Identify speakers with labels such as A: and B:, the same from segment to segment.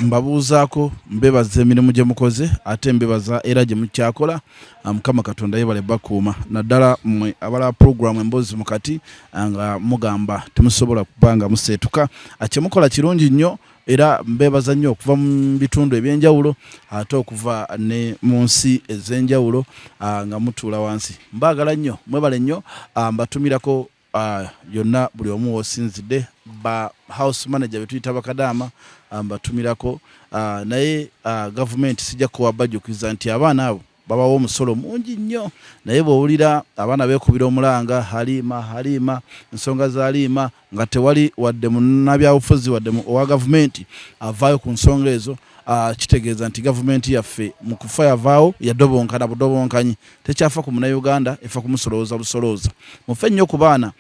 A: mbabuuzaako mbebaza emirimu gye mukoze ate mbebaza era gye mukyakola Mukama Katonda yebale bakuuma naddala mmwe abala program Emboozi Mukati nga mugamba temusobola kubanga museetuka kyemukola kirungi nnyo era mbebaza nnyo okuva mu bitundu ebyenjawulo ate okuva ne mu nsi ez'enjawulo nga mutuula wansi mbaagala nnyo mwebale nnyo mbatumirako yonna buli omu osinzidde ba house manager betuyita bakadaama mbatumirako naye government sijja kuwa bajjukiza nti abaana abo babawo omusolo mungi nnyo naye bw'owulira abaana beekubira omulanga Halima ensonga za Halima nga tewali wadde munnabyabufuzi wadde owa gavumenti avaayo ku nsonga ezo kitegeeza nti gavumenti yaffe mu kufa yavaawo yadobonkana budobonkanyi tekyafa ku munnayuganda efa kumusolooza busolooza mufe nnyo ku baana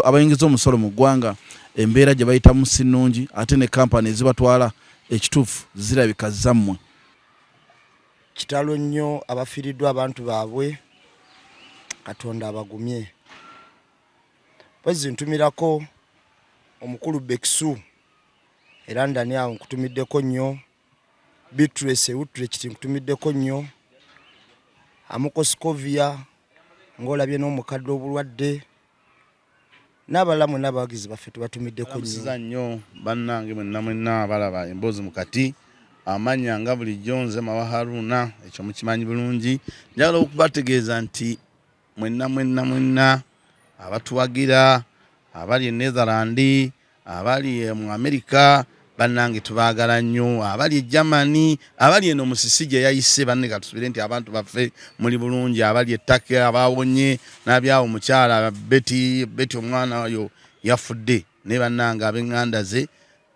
A: abayingiza omusolo mu ggwanga embeera gye bayitamu si nnungi ate ne kampani ezibatwala ekituufu zirabika zammwe
B: kitalo nnyo abafiiriddwa abantu baabwe Katonda abagumye bwezi ntumirako omukulu Bekisu era ndani awo nkutumiddeko nnyo Beatrice Utre kiti nkutumiddeko nnyo Amuko Scovia ng'olabye n'omukadde obulwadde n'abalamu n'abawagizi baffe tubatumiddeko
C: nnyo bannange mwenna abalaba Emboozi Mukati amanya nga bulijjo nze Mawa Haruna ekyo mukimanyi bulungi njagala okubategeeza nti mwenna abatuwagira abali e Netherland abali mu America bannange tubaagala nnyo abali e Germany abali eno musisi gye yayise banne katusubire nti abantu baffe muli bulungi abali ettake abawonye n'abyawo mukyala Betty omwana oyo yafudde ne bannange ab'enganda ze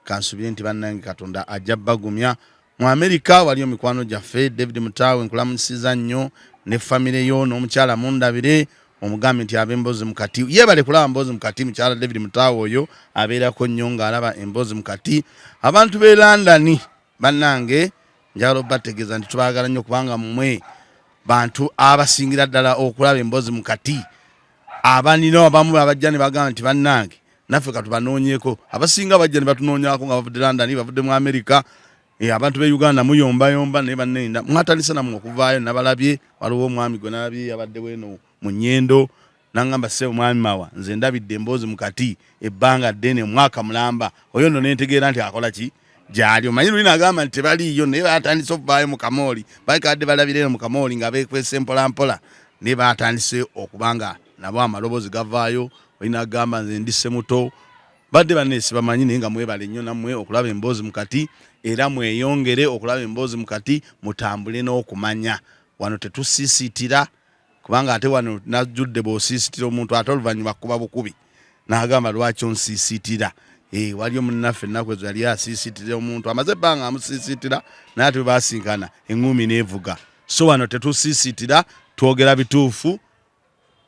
C: kansubire nti bannange Katonda ajja bagumya mu America waliyo mikwano gyaffe David Mutawe nkulamusiza nnyo ne family yo n'omukyala mundabire omugambe nti ab'Emboozi Mukati yebale kulaba Emboozi Mukati mukyala David Mutawe oyo abeerako nnyo ng'alaba Emboozi Mukati abantu b'e London bannange njagala obategeeza nti tubaagala nnyo kubanga mmwe bantu abasingira ddala okulaba Emboozi Mukati abanino abamu abajja ne bagamba nti bannange naffe katubanoonyeko abasinga bajja ne batunoonyako nga bavudde London bavudde mu America abantu be Uganda muyomba ne bannenda mwatandise namwe okuvaayo nabalabye waliwo omwami gwe nalabye yabadde weno mu nnyendo nangamba se omwami Mawa nze ndabidde Emboozi Mukati ebbanga ddene mwaka mulamba oyo nno nentegeera nti akola ki gyali omanyi luli nagamba nti tebaliyo naye batandise okuvaayo mu Kamooli bakadde balabireno mu Kamooli nga beekwese mpolampola naye batandise okubanga nabo amaloboozi gavaayo olina agamba nze ndisse muto badde banneesi bamanyi naye nga mwebale nnyo nammwe okulaba Emboozi Mukati era mweyongere okulaba Emboozi Mukati mutambule n'okumanya wano tetusiisitira kubanga ate wano najjudde bw'osiisitira omuntu ate oluvannyuma kuba bukubi n'agamba lwaki onsiisitira waliyo munnaffe ennaku ezo yali asiisitira omuntu amaze ebbanga amusiisitira naye ate basinkana eŋŋumi n'evuga so wano tetusiisitira twogera bituufu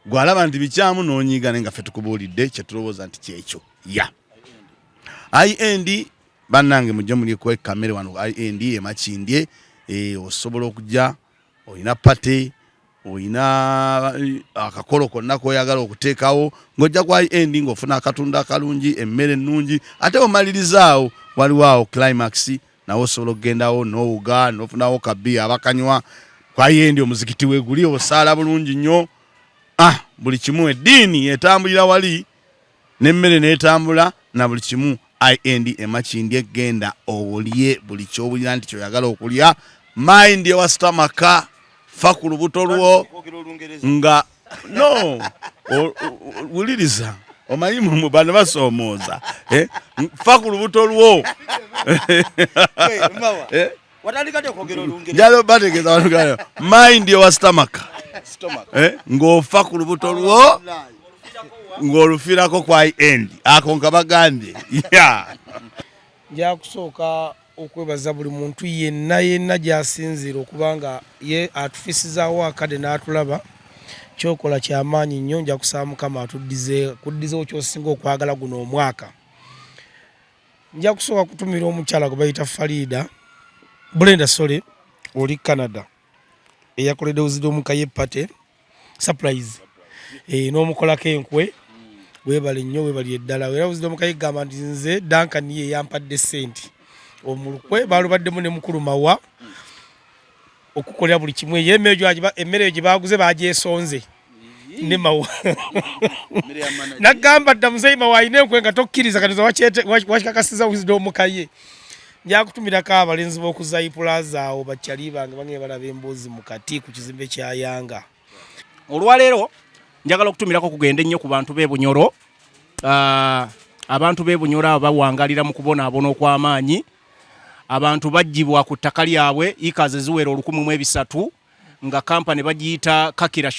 C: gwalaba nti bikyamu n'onyiiga naye nga ffe tukubuulidde kye tulowooza nti kyekyo IND bannange mujje muli ku kamere wano IND emakindye osobola okujja oyina pate oyina akakolo konna koyagala okuteekawo ng'ojja ku IND ng'ofuna akatunda akalungi emmere ennungi ate omalirizawo waliwo awo Climax nawo osobola okugendawo n'owuga n'ofunawo kabbi abakanywa ku IND omuzikiti weeguli osaala bulungi nnyo buli kimu eddiini etambulira wali n'emmere n'etambula na buli kimu IND emakindye genda owulye buli ky'owulira nti kyoyagala okulya mind ewa stomaka fa ku lubuto lwo nga no wuliriza omanyi mu bano basoomooza fa ku lubuto lwo njalo bategeeza bantu mind ewa stomaka ng'ofa ku lubuto lwo ng'olufiirako kwa IND ako nkabagambye
D: nja kusooka okwebaza buli muntu yenna gy'asinziira okubanga ye atufisizaawo akade n'atulaba kyokola kyamaanyi nnyo nja kusaba Mukama kuddizeewo ky'osinga okwagala guno omwaka nja kusooka kutumira omukyala gwe bayita Farida Brenda Sole oli Canada eyakoledde omukaye pate surprise n'omukolako enkwe webale nnyo webali eddala era Wisdom Kayigamba nti nze Duncan ye yampadde sente omulukwe balubaddemu ne mukulu mawa okukolera buli kimu emmere gye baguze bagyesonze ne mawa nagamba dda muzeyi mawa ayina enkwe nga tokkiriza katiza wakikakasiza Wisdom Kaye njakutumirako abalenzi b'okuzayi plaza awo bakyali bange bange balaba Emboozi Mukati ku kizimbe kya Yanga.
E: Olwaleero njagala okutumirako kugenda ennyo ku bantu b'e Bunyoro. Abantu b'e Bunyoro abo bawangalira mu kubonaabona okw'amaanyi. Abantu baggyibwa ku ttaka lyabwe ikaze ziwera 1,300 nga kampani bagiyita Kakira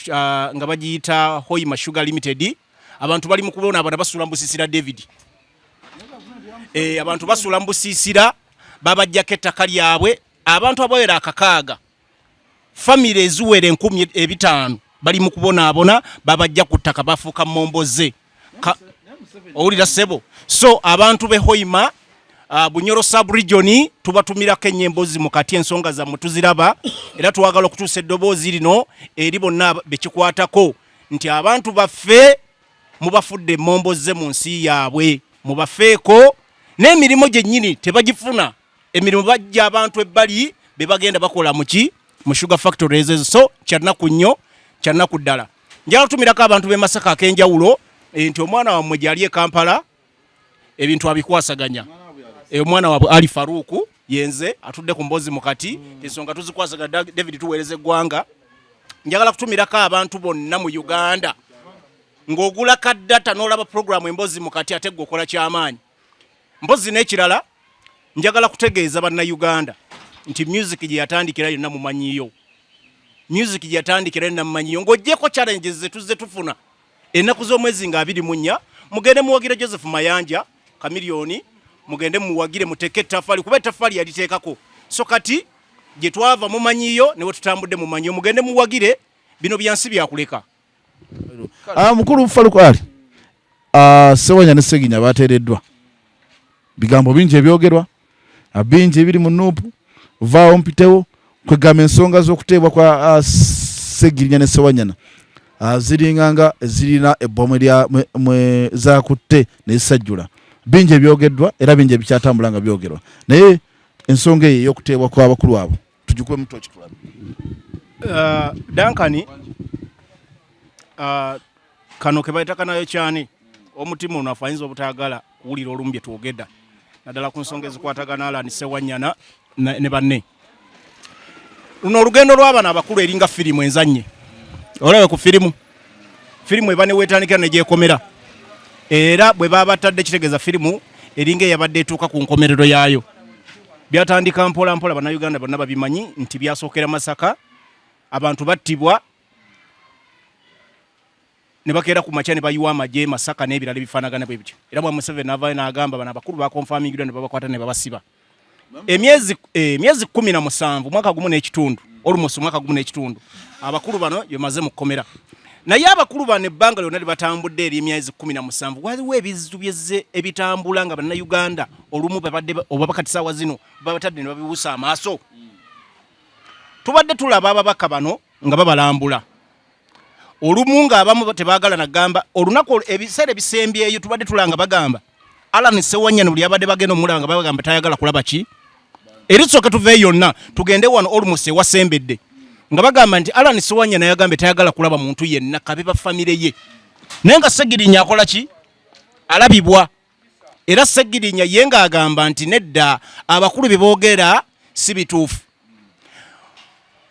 E: nga bagiyita Hoima Sugar Limited. Abantu bali mu kubonaabona basula mbusisira David. Abantu basula mbusisira babajjako ettaka lyabwe. Abantu abawera akakaaga family eziwera 5,000 bali mu kubonaabona babajja ku ttaka bafuuka momboze owulira sebo. So abantu be Hoima Bunyoro sub-region tubatumirako ennyo Emboozi Mukati ensonga zammwe tuziraba era twagala okutuusa eddoboozi lino eri bonna bekikwatako nti abantu baffe mubafudde momboze mu nsi yaabwe mubafeeko n'emirimu gyennyini tebagifuna emirimu bajja abantu ebbali be bagenda bakola mu sugar factories ezo. So kyanaku nnyo kyanaku ddala njala tumirako abantu b'e Masaka ak'enjawulo nti omwana wammwe gyali e Kampala ebintu abikwasaganya. Omwana waabwe Ali Faruku yenze atudde ku Emboozi Mukati ensonga tuzikwasaganya David tuweereza eggwanga. Njagala kutumirako abantu bonna mu Uganda ng'ogula kaddata n'olaba programu Emboozi Mukati ate gwe okola ky'amaanyi. Mpozi n'ekirala njagala kutegeeza bannayuganda nti music gye yatandikira yonna mumanyiyo. Music gye yatandikira yonna mumanyiyo ng'oggyeko challenges ze tuzze tufuna ennaku z'omwezi nga 24 mugende muwagire Joseph Mayanja Kamiliyoni mugende muwagire muteeke ettaffaali kuba ettaffaali yaliteekako. So kati gye twava mumanyiyo ne we tutambudde mumanyiyo mugende muwagire bino byansi byakuleka.
A: Mukulu Faruku Ali Sewanya ne Seginya bateereddwa bigambo bingi ebyogerwa bingi ebiri mu nuupu vaawo mpitewo kwegamba ensonga z'okuteebwa kwa Seginya ne Sewanyana ziringanga zirina ebbomu mwe zakutte n'essajjula. Bingi ebyogeddwa era bingi ebikyatambula nga byogerwa naye ensonga eyo ey'okuteebwa kw'abakulu abo tugikuwe mu toki tulabe.
E: Dankani kano ke bayita kanayo kyani omutima ono afanyiriza obutaagala kuwulira olumu bye twogedda naddala ku nsonga ezikwatagana Alan Sewanyana ne banne. Luno olugendo lw'abaana abakulu eringa firimu enzanye. Olabe ku firimu eba ne weetandikira ne gyekomera era bwe baba batadde kitegeeza firimu eringa eyabadde etuuka ku nkomerero yaayo. Byatandika mpola mpola bannayuganda bonna babimanyi nti byasookera Masaka abantu battibwa ne bakeera ku makya ne bayiwa amagye Masaka n'ebirala bifaanagana bwe bityo. Era bwa Museveni n'avaayo n'agamba bano abakulu ba konfamingirwa ne babakwata ne babasiba. Emyezi 17 mwaka gumu n'ekitundu almost mwaka gumu n'ekitundu abakulu bano yemaze mu kkomera. Naye abakulu bano ebbanga lyonna libatambudde eri emyezi 17 waliwo ebizibu byezze ebitambula nga bannayuganda olumu babadde oba bakati ssaawa zino babatadde ne babibuusa amaaso. Tubadde tulaba ababaka bano nga babalambula olumu ng'abamu tebaagala nagamba olunaku ebiseera ebisembyeyo tubadde tulanga bagamba Alan Sewanyana buli abadde bagenda omulaba nga bagamba tayagala kulaba ki erisooka tuveeyo yonna tugende wano almost ewasembedde nga bagamba nti Alan Sewanyana yagambe tayagala kulaba muntu yenna kabe ba famire ye naye nga Segirinya akola ki alabibwa era Segirinya ye ng'agamba nti nedda abakulu bye boogera si bituufu.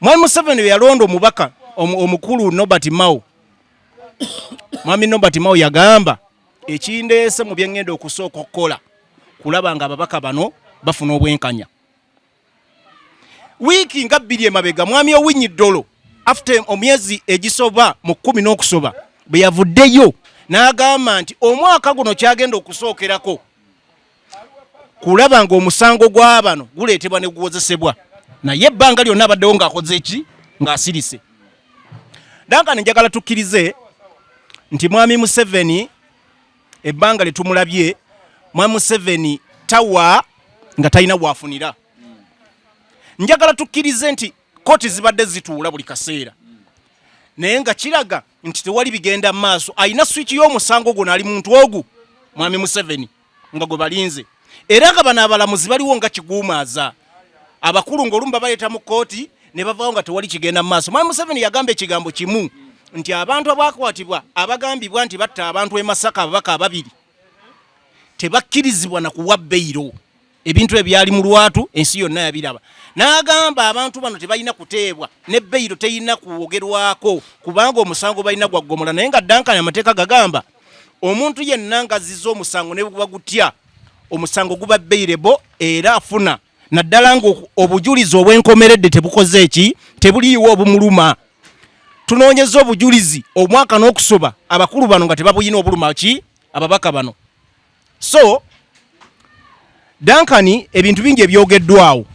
E: Mwami Museveni yalonda omubaka omukulu Nobert Mao Mwami Nobert Mao yagamba ekindeese mu byengenda okusooka okukola kulaba nga ababaka bano bafuna obwenkanya. Wiiki nga 2 emabega Mwami Owinyi Ddolo after omyezi egisoba mu 10 n'okusoba bwe yavuddeyo n'agamba nti omwaka guno kyagenda okusookerako kulaba nga omusango gw'abano guleetebwa ne guwozesebwa naye ebbanga lyonna abaddewo ng'akoze eki ng'asirise. Dankani njagala tukkirize nti Mwami Museveni ebbanga lye tumulabye Mwami Museveni tawa nga talina bwafunira. Njagala tukkirize nti koti zibadde zituula buli kaseera naye nga kiraga nti tewali bigenda maaso. Alina switch y'omusango guno ali muntu ogu mwami Museveni nga gwe balinze, era nga bano abalamuzi baliwo nga kiguumaaza abakulu ng'olumu babaleeta mu kooti ne bavaawo nga tewali kigenda maaso. Mwami Museveni yagamba ekigambo kimu nti abantu abakwatibwa abagambibwa nti batta abantu e Masaka ababaka ababiri tebakkirizibwa na kuwa beyiro. Ebintu ebyali mu lwatu ensi yonna yabiraba. N'agamba abantu bano tebalina kuteebwa ne beyiro teyina kuwogerwako kubanga omusango balina gwagomola. Naye nga Duncan amateeka gagamba omuntu yenna ngazizza omusango ne guba gutya omusango guba beyirebo era afuna naddala nga obujulizi obw'enkomeredde tebukoze eki tebuliiwo obumuluma. Tunoonyeza obujulizi omwaka n'okusoba abakulu bano nga tebabuyina obuluma ki ababaka bano. So Duncan ebintu bingi ebyogeddwawo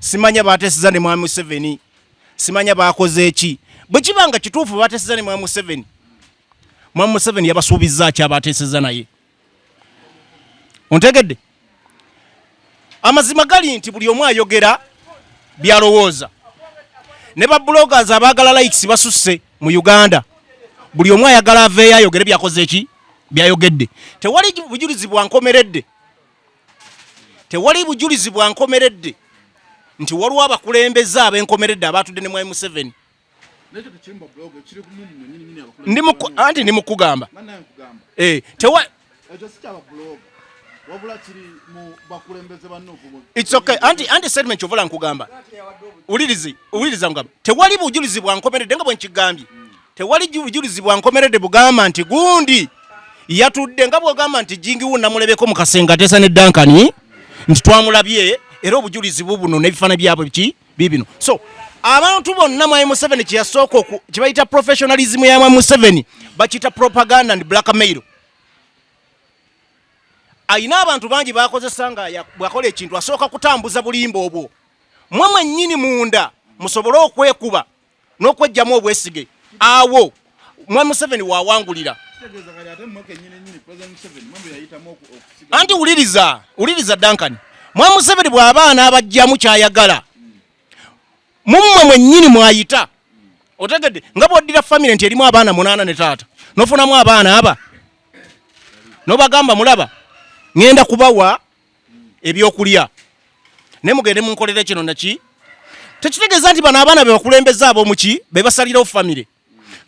E: simanya bateeseza ne mwami Museveni, simanya bakoze eki. Bwe kibanga kituufu bateeseza ne mwami Museveni, mwami Museveni yabasuubizza ki abateeseza naye? Ontegedde? Amazima gali nti buli omu ayogera byalowooza. Ne ba bloggers abaagala likes basusse mu Uganda, buli omu ayagala aveeyo ayogere byakoze eki byayogedde. Tewali bujulizi bwankomeredde, tewali bujulizi bwankomeredde nti waliwo abakulembeze ab'enkomeredde abatudde ne mwami Museveni. Anti ndi mukugamba it's okay. Anti statement chovola nkugamba uliriza ngamba tewali bujulizi bwankomeredde nga bwe nkigambye. Tewali bujulizi bwankomeredde bugamba nti gundi yatudde nga bwogamba nti jingi wuna mulebeko mu kasenga ateesa ne Duncan nti twamulabye era obujulizi bubuno n'ebifaana byabwe biki bibino. So abantu bonna mwami Museveni kyeyasooka kibayita professionalism ya mwami Museveni bakita propaganda and blackmail. Ayina abantu bangi bakozesa nga bwakola ekintu asooka kutambuza bulimba obwo mwamwe nnyini munda musobole okwekuba n'okwejjamu obwesige awo mwami Museveni wawangulira. Anti uliriza Duncan, mwami Museveni bw'abaana abajjamu kyayagala mumwe mwennyini mwayita. Otegedde nga bw'oddira family nti erimu abaana 8 ne taata nofunamu abaana aba nobagamba mulaba ngenda kubawa ebyokulya ne mugende munkolere kino naki tekitegeeza nti bano abaana be bakulembeza ab'omuki be basalirawo family.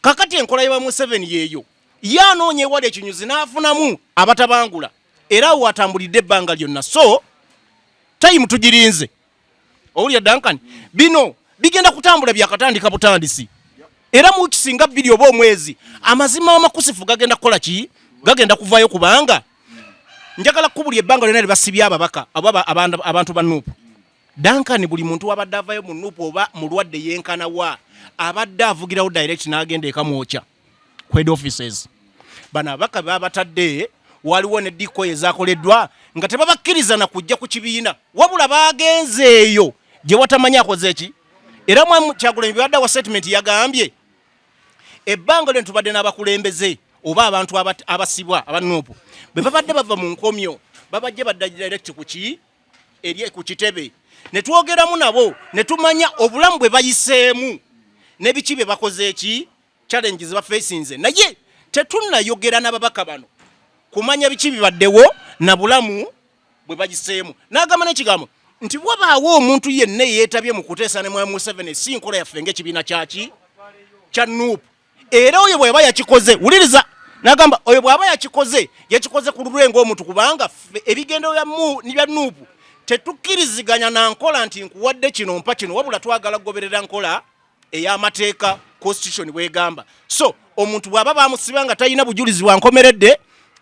E: Kakati enkola ya Museveni yeeyo yanoonya ewali ekinyuzi n'afunamu abatabangula era awo atambulidde ebbanga lyonna. So time tugirinze owulya Duncan, bino bigenda kutambula byakatandika butandisi era mu kisinga 2 oba omwezi amazima amakusifu gagenda kukola ki gagenda kuvaayo kubanga njagala kubuli ebbanga lyonna libasibya ababaka abantu ba Nuupu. Duncan buli muntu wabadde avaayo mu Nuupu oba mulwadde yenkana wa abadde avugirawo direct n'agenda ekamwokya ku head offices. Bano ababaka babatadde waliwo ne diko ezakoleddwa nga tebabakkiriza na kujja ku kibiina wabula bagenze eyo gye watamanya akoze eki. Era mwami Kyagulanyi bwadde wa statement yagambye ebbanga lyo tubadde n'abakulembeze oba abantu abasibwa aba Nuupu bwe babadde bava mu nkomyo babajje badda direct ku kitebe ne twogeramu nabo ne tumanya obulamu bwe bayiseemu ne biki bye bakoze eki challenges ba facinze. Naye tetunnayogera n'ababaka bano kumanya biki bibaddewo na bulamu bwe bayiseemu. N'agamba n'ekigambo nti wabaawo omuntu yenna yeetabye mu kuteesa ne mwami Museveni si nkola yaffe ng'ekibiina kyaki kya Nuupu. Era oyo bw'aba yakikoze wuliriza n'agamba oyo bw'aba yakikoze ku lulwe ng'omuntu kubanga ebigendo bya Nuupu tetukkiriziganya na nkola nti nkuwadde kino mpa kino wabula twagala kugoberera nkola ey'amateeka constitution bwegamba. So omuntu bw'aba bamusiba nga talina bujulizi bwankomeredde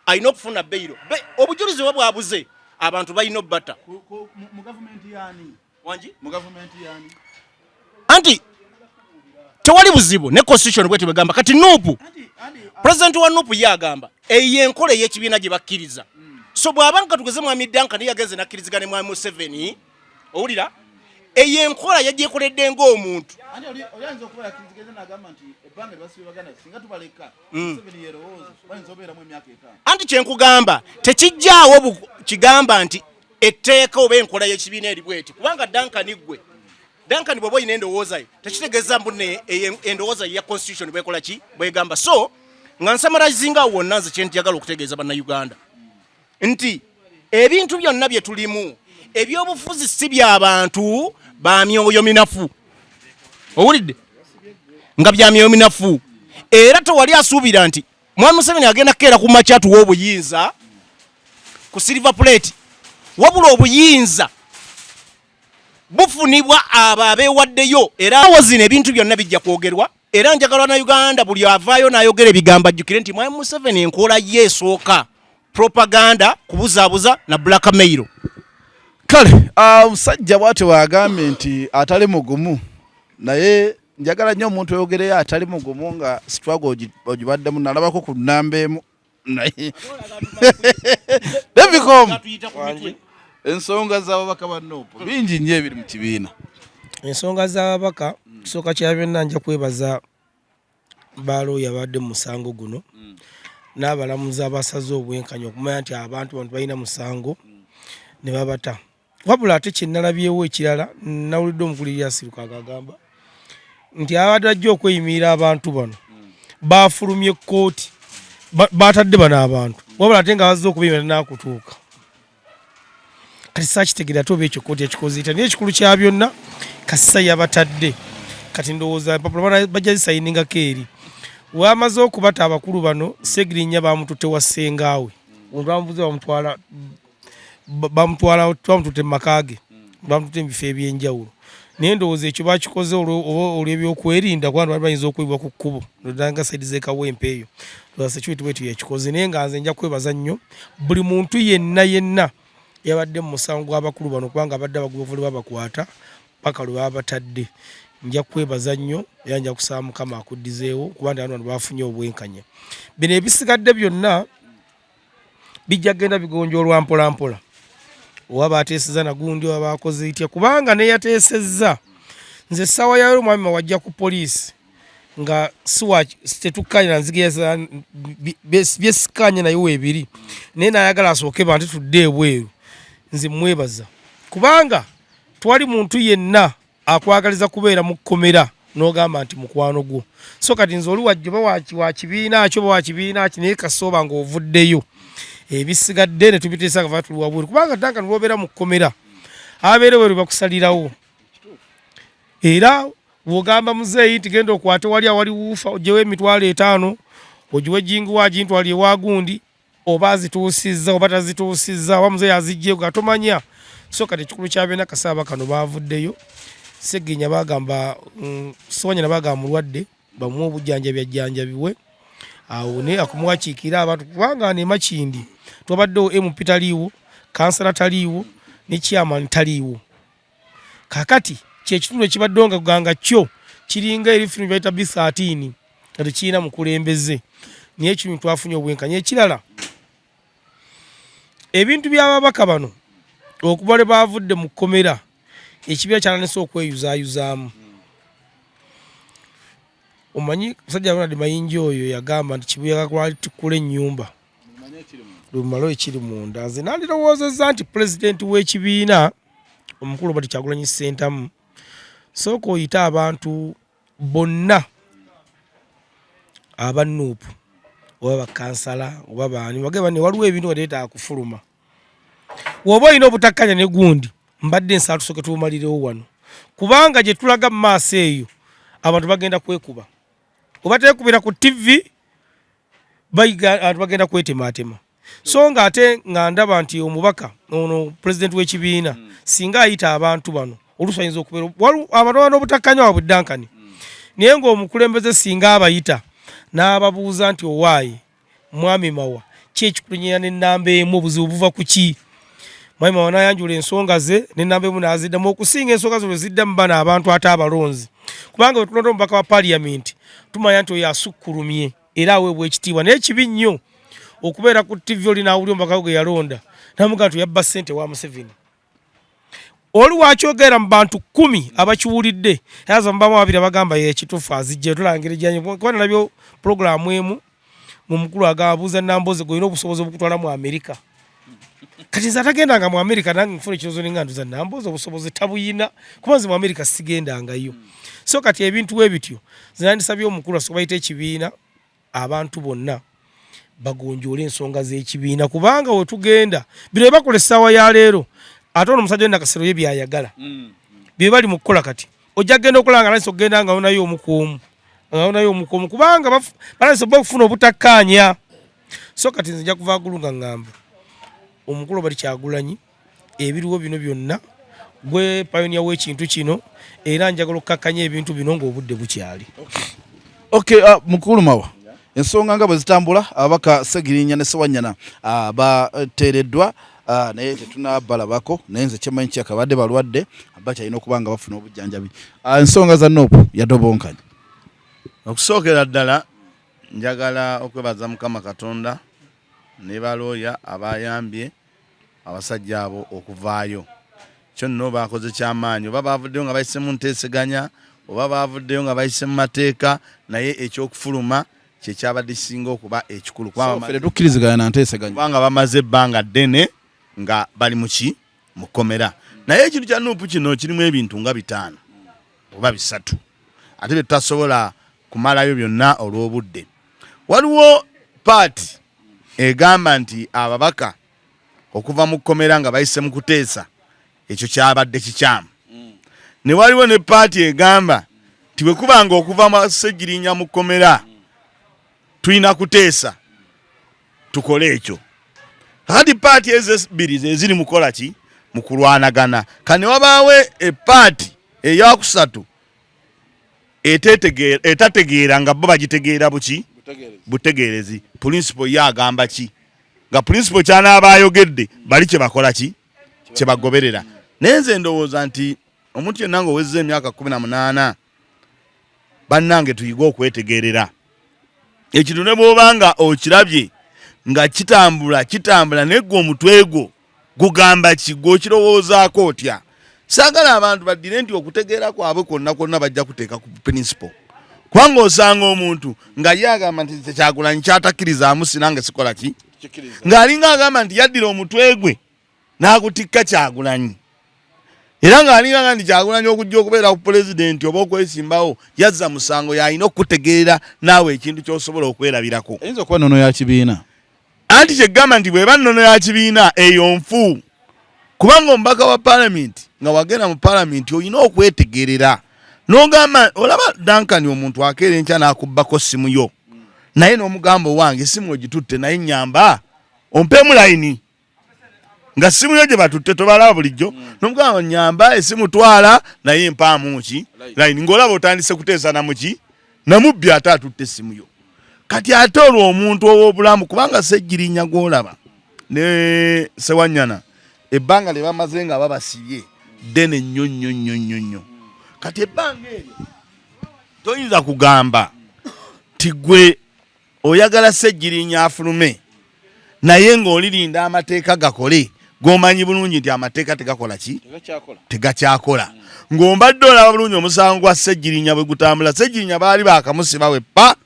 E: alina okufuna beyiro. Obujulizi bwe bwabuze abantu balina obbata
A: mu government yani
E: wangi
A: mu government yani
E: anti tewali buzibu ne constitution bwete begamba kati Nuupu president wa Nuupu yagamba eyo enkola ey'ekibiina gye bakkiriza. So bw'abanga tugeze mwami Duncan yageze nakkirizigane mwami Museveni owulira eyo enkola yagyekoledde ng'omuntu.
A: Oyanza okuba yakkiriziganye n'agamba nti ebbanga lyebasibe baganda singa tubaleka Museveni yerowooza bayinza obeeramu emyaka 5.
E: Anti kyenkugamba tekijjaawo kigamba nti etteeka oba enkola y'ekibiina eri bweti kubanga Duncan gwe Duncan bw'oba oyina endowooza yo tekitegeeza mbune endowooza ya constitution bwekola ki bwegamba. So nga nsamarazinga wonna nze kye njagala okutegeeza bannayuganda nti ebintu byonna bye tulimu ebyobufuzi si by'abantu ba myoyo minafu. Owulidde nga bya myoyo minafu. Era tewali asuubira nti Mwami Museveni agenda kukeera ku makya tuwa obuyinza ku silver plate. Wabula obuyinza bufunibwa abo abeewaddeyo era wazina ebintu byonna bijja kwogerwa. Era njagala na Uganda buli avaayo n'ayogera ebigambo ajjukire nti Mwami Museveni enkola ye esooka propaganda, kubuzaabuza na blackmail.
A: Kale omusajja bw'atyo bw'agambye nti atali mugumu naye njagala nnyo omuntu oyogereyo atali mugumu nga struggle ogibaddemu nalabako ku nnamba emu naye Davikom ensonga z'ababaka ba Nuupu bingi nnyo ebiri mu kibiina.
D: Ensonga z'ababaka kisooka kya byonna nja kwebaza balooya abadde mu musango guno n'abalamuzi abasaze obwenkanya okumanya nti abantu bano balina musango ne babata. Wabula ate kye nalabyewo ekirala nawulidde omukulira asiruka agamba nti abadde ajja okweyimirira abantu bano bafulumye kkooti batadde bano abantu wabula ate nga bazze okubimira n'akutuuka. Kati saakitegeera ate oba ekyo kkooti ekikoze ita naye ekikulu kya byonna kasisa yabatadde kati ndowooza empapula bajja zisayiningako eri. Wamaze okubata abakulu bano Segirinya bamututte wa ssengaawe bamuvuze bamutute mu maka ge bamututte mu bifo eby'enjawulo. Naye ndowooza ekyo bakikoze olw'ebyokwerinda kubanga bali bayinza okwibwa ku kkubo nga saidi z'ekawempe eyo. Ndowooza ekyo bwetu yakikoze naye nga nze nja kwebaza nnyo buli muntu yenna yabadde mu musango gw'abakulu bano kubanga abadde abagobovule babakwata paka lwe babatadde. Nja kwebaza nnyo era nja kusaba Mukama akuddizeewo kubanga bano bafunye obwenkanya. Bino ebisigadde byonna bijja genda bigonjoolwa mpolampola. Oba bateeseza nagundi oba bakoze itya kubanga ne yateesezza nze ssaawa yayo omwami wajja ku poliisi nga tetukkanya nzigeza byesikanye naye weebiri naye nayagala asooke bantu tudde ebweru. Nze mwebaza kubanga twali muntu yenna akwagaliza kubeera mu kkomera n'ogamba nti mukwano gwo. So kati nze oli wajja oba wa kibiina kyo oba wa kibiina ki naye kasooba ng'ovuddeyo ebisigadde ne tubiteesa nga tuli wabweru kubanga Duncan lw'obeera mu kkomera abeere bwe bakusalirawo. Era bw'ogamba muzeeyi nti genda okwate wali awali wuufa ogyewo emitwalo 5 ogiwe jinguwa agintwali ewa gundi oba azituusizza oba tazituusizza oba muzeeyi azijjeyo nga tomanya. So kati ekikulu kya byonna kasaba kano baavuddeyo. Segirinya bagamba Sowanyana bagamba mulwadde bamuwe obujjanjabi ajjanjabiwe awo ne akumuwakiikira abantu kubanga ne Makindi twabaddewo MP taliiwo, kansala taliiwo ne chairman taliiwo. Kakati kyekitundu ekibaddewo nga kuganga kyo kiringa erifimu bayita B13 nga tekirina mukulembeze naye ekintu twafunye obwenkanya. Ekirala ebintu by'ababaka bano okuba lwe baavudde mu kkomera ekibira kyalanese okweyuzaayuzaamu. Omanyi musajja Ronald Mayinji oyo yagamba nti kibuyaga kwali tukula ennyumba lumalo ekiri munda. Nze nandirowoozezza nti pulezidenti w'ekibiina omukulu bati Kyagulanyi Ssentamu sooka oyita abantu bonna aba Nuupu oba bakansala oba baani bagamba ne waliwo ebintu bateetaaga kufuluma. Woba olina obutakkanya ne gundi mbadde nsala tusooke tubumalirewo wano kubanga gye tulaga mu maaso eyo abantu bagenda kwekuba oba teekubira ku TV abantu bagenda kwetemaatema. So nga ate nga ndaba nti omubaka ono pulezidenti w'ekibiina singa ayita abantu bano oluusi ayinza okubeera abantu bano obutakkanya wabwe Duncan naye ng'omukulembeze singa abayita n'ababuuza nti owaayi mwami Mawa ki ekikulinyira n'ennamba emu obuzibu buva ku ki. Mwami Mawa n'ayanjula ensonga ze n'ennamba emu n'aziddamu okusinga ensonga ze ziddamu bano abantu ate abalonzi kubanga bwe tulonda omubaka wa paaliyamenti tumanya nti oyo asukkulumye era aweebwa ekitiibwa. Naye kibi nnyo okubeera ku TV oli n'awulira omubaka we gwe yalonda n'amugamba nti yabba ssente wa Museveni. Oli wakyogera mu bantu 10 abakiwulidde yaza mubamu 2 abagamba yekituufu azijja tulangira ejjanyi kuba nalabyo pulogulaamu emu mu mukulu agabuuza Nambooze gw'olina obusobozi obukutwala mu Amerika kati nze atagendanga mu America nange nfuna ekirozo ninganduza nambuza obusobozi tabuyina kubanze mu America sigendangayo so kati ebintu webityo zinandisabye omukulu asobayita ekibiina abantu bonna bagonjole ensonga z'ekibiina kubanga wetugenda biro bakola essaawa ya leero ate ono omusajja wenna kasero ye byayagala bye bali mu kukola kati ojja kgenda okulanga naso okgenda nga onayo omukuumu kubanga balanse oba okufuna obutakkaanya so kati nze nja kuva agulu nga ngamba omukulu bali Kyagulanyi ebiriwo bino byonna gwe pioneer w'ekintu kino era njagala okkakkanya ebintu bino ng'obudde bukyali
A: mukulu mawa ensonga nga bwe zitambula abaka Segirinya ne Sewanyana bateereddwa naye tetunabalabako naye nze kyemanyi kyakabadde balwadde bakyalina okuba nga bafuna obujjanjabi ensonga za Nuupu yadobonkanya
C: okusookera ddala njagala okwebaza Mukama Katonda ne balooya abayambye abasajja abo okuvaayo kyo nno bakoze kyamaanyi oba bavuddeyo nga bayise mu nteeseganya oba bavuddeyo nga bayise mu mateeka naye ekyokufuluma kyekyabadde kisinga okuba ekikulu
A: tukkiriziganya na nteeseganya
C: kubanga bamaze ebbanga ddene nga bali mu kkomera naye ekintu kya Nuupu kino kirimu ebintu nga 5 oba 3 ate bye tutasobola kumalayo byonna olw'obudde. Waliwo paati egamba nti ababaka okuva mu kkomera nga bayise mu kuteesa ekyo kyabadde kikyamu. Ne waliwo ne paati egamba nti bwe kubanga okuva mu Segirinya mu kkomera tulina kuteesa tukole ekyo. Kati paati ez'ebbiri eziri mukola ki mu kulwanagana. Kane wabaawe epaati eyakusatu etategeera nga bo bagitegeera buki butegeerezi. Principal yagamba ki nga principal kyanaaba ayogedde bali kye bakola ki kye bagoberera. Nenze ndowooza nti omuntu yenna ng'owezza emyaka 18 bannange tuyiga okwetegeerera. Ekintu ne bw'obanga okirabye nga kitambula negwe omutwe gwo gugamba ki gw'okirowoozaako otya. Saagala abantu baddire nti okutegeera kwabwe kwonna bajja kuteeka ku principal. Kubanga osanga omuntu nga yagamba nti Kyagulanyi kyatakkirizamu sinange sikola ki ng'alinga agamba nti yaddira omutwe gwe n'agutikka Kyagulanyi. Era ng'alinga nti Kyagulanyi okujja okubeera ku pulezidenti oba okwesimbawo yazza musango yalina okutegeera naawe ekintu ky'osobola okwerabirako.
A: Eyinza okuba nnono ya kibiina.
C: Anti kyegamba nti bw'eba nnono ya kibiina eyo nfu. Kubanga omubaka wa paalamenti nga wagenda mu paalamenti olina okwetegerera. N'ogamba olaba Duncan omuntu akeera enkya n'akubbako simu yo. Naye n'omugamba owange simu ogitutte naye nyamba ompeemu layini. Nga simu yo gye batutte tobalaba bulijjo. N'omugamba nyamba esimu twala naye mpaamu ki layini. Ng'olaba otandise kuteesa namuki namubbi ate atutte simu yo. Kati ate olwo omuntu ow'obulamu kubanga Segirinya gw'olaba ne Sewanyana ebbanga lye bamaze nga babasibye ddene nnyo. Kati ebbanga eryo toyinza kugamba nti gwe oyagala Segirinya afulume naye ng'olirinda amateeka gakole g'omanyi bulungi nti amateeka tegakola ki tegakyakola. Ng'ombadde olaba bulungi omusango gwa Segirinya bwe gutambula. Segirinya baali baakamusiba weppa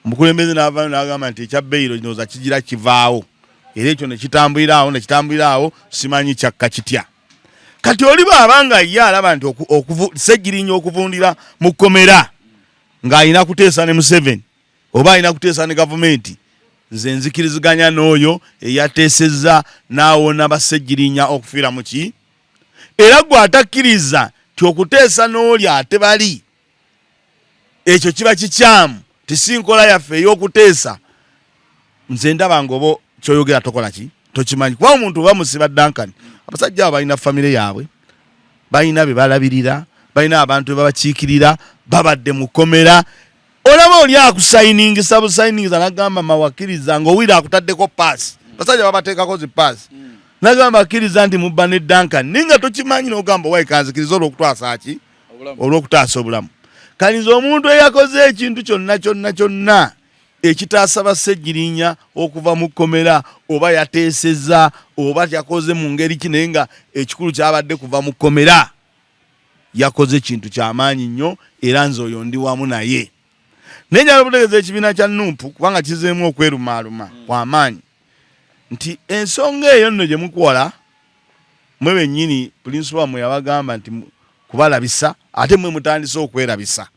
C: omukulembeze n'avaayo n'agamba nti ekyabbeeyiro kinooza kigira kivaawo era ekyo ne kitambuliraawo simanyi kyakka kitya. Kati oli bw'abanga ye alaba nti Segirinya okuvundira mu kkomera ng'alina kuteesa ne Museveni oba alina kuteesa ne gavumenti, nze nzikiriziganya n'oyo eyateesezza n'awona ba Segirinya okufiira mu ki. Era gwe atakkiriza nti okuteesa n'oli ate bali ekyo kiba kikyamu tisinkola yaffe ey'okuteesa. Nze ndaba ng'obo kyoyogera tokola ki tokimanyi. Kuba omuntu oba musiba Duncan abasajja abo balina famire yaabwe, balina be balabirira, balina abantu be babakiikirira, babadde mu kkomera. Olaba oli akusayiningisa busayiningisa n'agamba mawakiriza ng'owira akutaddeko paasi. Basajja babateekako zi paasi. N'agamba akkiriza nti mubba ne Duncan ninga tokimanyi n'ogamba wayi kanzikiriza olw'okutaasa ki olw'okutaasa obulamu. Kaliza omuntu eyakoze ekintu kyonna ekitaasa ba Segirinya okuva mu kkomera oba yateesezza oba yakoze mu ngeri ki naye nga ekikulu kyabadde kuva mu kkomera yakoze ekintu ky'amaanyi nnyo era nze oyo ndi wamu naye. Naye njagala okutegeeza ekibiina kya Nuupu kubanga kizeemu okwerumaaluma kw'amaanyi nti ensonga eyo nno gye mukola mwe bennyini principal mwe yabagamba nti kubalabisa ate mwe mutandise okwerabisa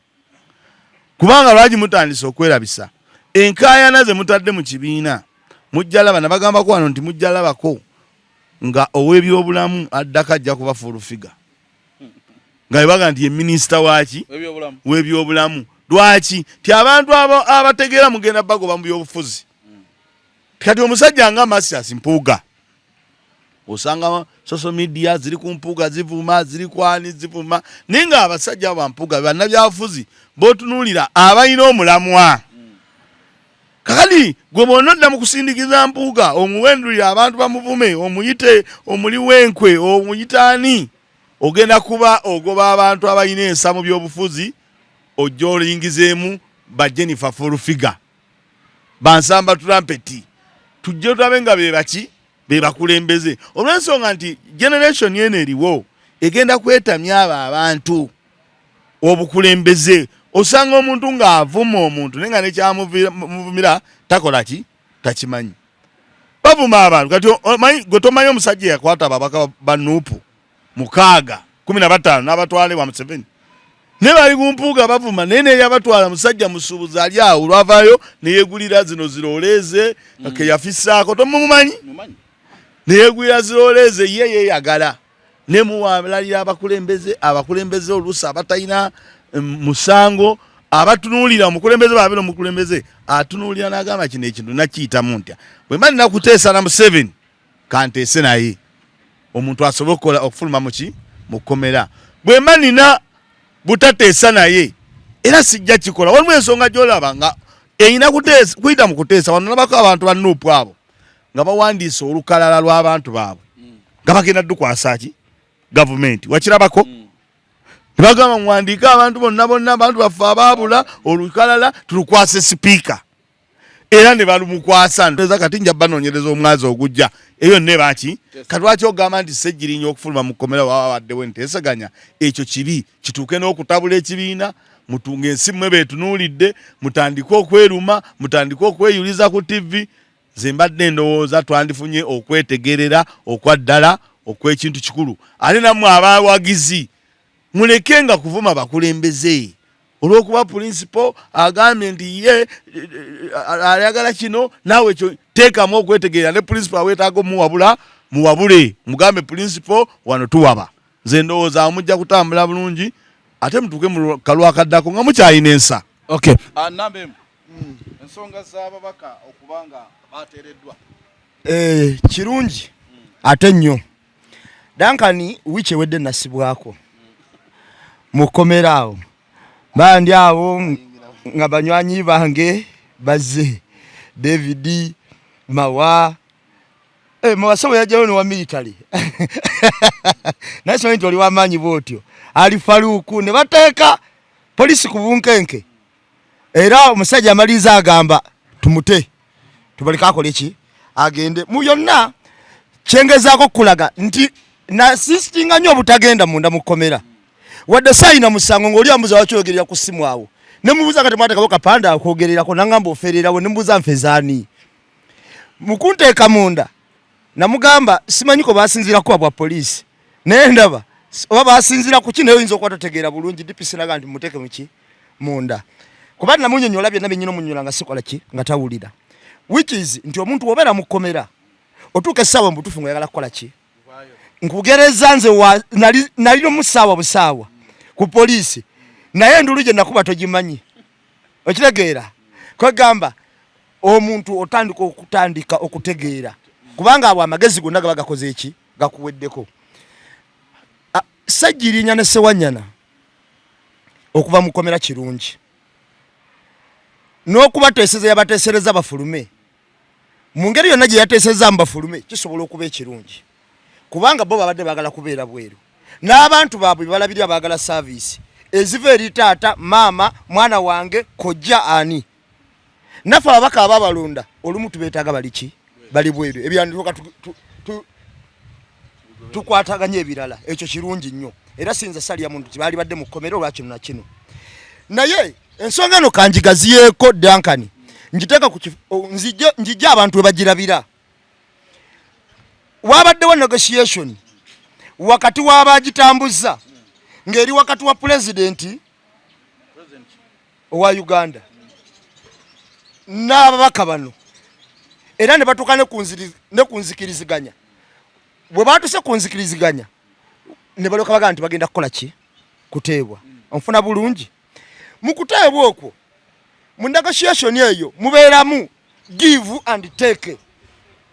C: kubanga lwaki mutandise okwerabisa enkaayana ze mutadde mu kibiina mujja laba nabagamba ko wano nti mujja labako nga ow'ebyobulamu addako ajja kuba full figure nga yebaga nti ye minisita waki w'ebyobulamu lwaki ti abantu abategeera mugenda bagoba mu byobufuzi kati omusajja nga Masias Mpuuga osanga social media ziri ku Mpuuga zivuma ziri kwani zivuma ninga abasajja ba Mpuuga bannabyabufuzi botunuulira abalina omulamwa kakali gwe bonodda mu kusindikiza Mpuuga omuwendulira abantu bamuvume omuyite omuli wenkwe omuyitaani ogenda kuba ogoba abantu abalina ensa mu byobufuzi ojja oluyingizeemu ba Jennifer full figure bansamba trumpeti tujje tulabe nga bebaki bebakulembeze olw'ensonga nti generation yene eriwo egenda kwetamya abantu obukulembeze osanga omuntu ng'avuma omuntu nenga nekyamuvumira takola ki takimanyi bavuma abantu kati gwe tomanyi omusajja yakwata ababaka ba Nuupu 15 n'abatwale wa Museveni ne bali ku Mpuuga bavuma nene yabatwala musajja musuubuzi ali awo olwavaayo neyegulira zino ziroleeze ke yafisaako tomumumanyi neyegulira ziroleeze ye yeyagala ne muwalalira abakulembeze oluusi abatalina musango abatunuulira omukulembeze babino omukulembeze atunuulira n'agamba kino ekintu nakiyitamu ntya bwe mba nina kuteesa na Museveni kanteese naye omuntu asobola okufuluma muki mukomera bwe mba nina butateesa naye era sijja kikola walimu ensonga gy'olaba nga eyina kuyita mu kuteesa wano nabako abantu ba Nuupu abo nga bawandiisa olukalala lw'abantu baabwe nga bagenda dukwasa ki gavumenti wakirabako nebagamba muwandiike abantu bonna abantu baffe abaabula olukalala tulukwase sipiika era ne balumukwasa nteza kati nja banoonyereza omwazi ogujja eyo ne baki kati lwaki ogamba nti sejjirinya okufuluma mu kkomera wawaddewo enteesaganya ekyo kibi kituuke n'okutabula ekibiina mutunga ensi mmwe beetunuulidde mutandike okweruma mutandike okweyuliza ku TV ze mbadde ndowooza twandifunye okwetegerera okwaddala okw'ekintu kikulu ate nammwe abawagizi mulekenga kuvuma bakulembeze olwokuba principal agambye nti ye ayagala kino naawe ekyo teekamu okwetegerera ne principal weetaaga muwabule mugambe principal wano tuwaba nze ndowooza amujja kutambula bulungi ate mutuuke mu kalwakaddako nga mukyalina ensa
A: okay
C: nambe ensonga z'ababaka okubanga bateereddwa
B: kirungi ate nnyo Dankani wiiki ewedde nasibwako mukomera awo bandi awo nga banywanyi bange bazze David Mawa Mawa sawa yajawo ni wa military naye sonti oli wamanyi bwotyo ali Faruku ne bateeka polisi ku bunkenke era omusajja amaliza agamba tumute tubalika akola ki agende mu yonna kyengezaako kulaga nti na sistinga nnyo obutagenda munda mukomera wadde sayina musango ng'oli ambuza wakyogerera ku ssimu awo ne mubuuza kati mwateekako kapanda akwogererako nangamba ofererawo ne mubuuza nfezaani mukunteeka munda namugamba simanyi ko basinzira kuba bwa polisi naye ndaba oba basinzira ku kino oyinza okuba totegeera bulungi dipisiraga nti muteeke muki munda kuba namunyonyola byonna byennyina omunyola nga sikola ki nga tawulira which is nti omuntu obeera mukomera otuuka essaawa mbutuufu ng'oyagala kukola ki nkugereza nze nali nomusaawa busaawa ku polisi naye endulu gye nakuba togimanyi okitegeera kwegamba omuntu otandika okutegeera kubanga abo amagezi gonna gaba gakoze eki gakuweddeko sajjirinya ne sewanyana okuva mukomera kirungi n'okubateeseza yabateesereza bafulume mu ngeri yonna gye yateeseza mu bafulume kisobola okuba ekirungi kubanga bo babadde baagala kubeera bweru n'abantu baabwe balabirira baagala service eziva eri taata maama mwana wange kojja ani naffe ababaka ababalonda olumu tubeetaaga baliki bali bweru ebyandituuka tukwataganya ebirala ekyo kirungi nnyo era sinza salya muntu kibaali badde mu kkomero olwa kino na kino naye ensonga eno kanjigaziyeeko Dankani njiteeka njijja abantu we bagirabira wabaddewo negotiation wakati w'abagitambuza ng'eri wakati wa president wa Uganda n'ababaka bano era ne batuuka ne kunzikiriziganya. Bwe baatuse kunzikiriziganya ne balyoka bagamba nti bagenda kukola ki? Kuteebwa. Onfuna bulungi. Mu kuteebwa okwo mu negotiation eyo mubeeramu give and take.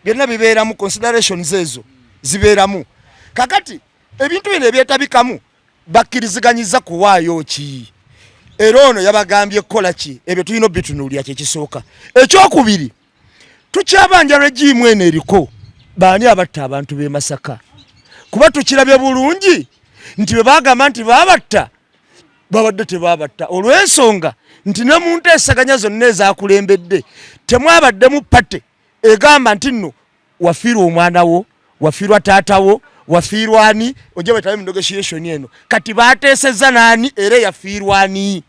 B: Byonna bibeeramu, considerations ezo zibeeramu. Kakati ebintu bino ebyetabikamu bakkiriziganyiza kuwaayo ki? Era ono yabagambye kukola ki? Ebyo tulina obitunuulira kyekisooka. Ekyokubiri, tukyabanja regimu eno eriko baani abatta abantu b'e Masaka. Kuba tukirabye bulungi nti bwe bagamba nti baabatta babadde tebaabatta olw'ensonga nti ne mu nteesaganya zonna ezaakulembedde temwabaddemu pate egamba nti nno wafiirwa omwana wo, wafiirwa taata wo, wafiirwa ani, ojja bwetali mu negotiation eno. Kati baateesezza n'ani era yafiirwa ani?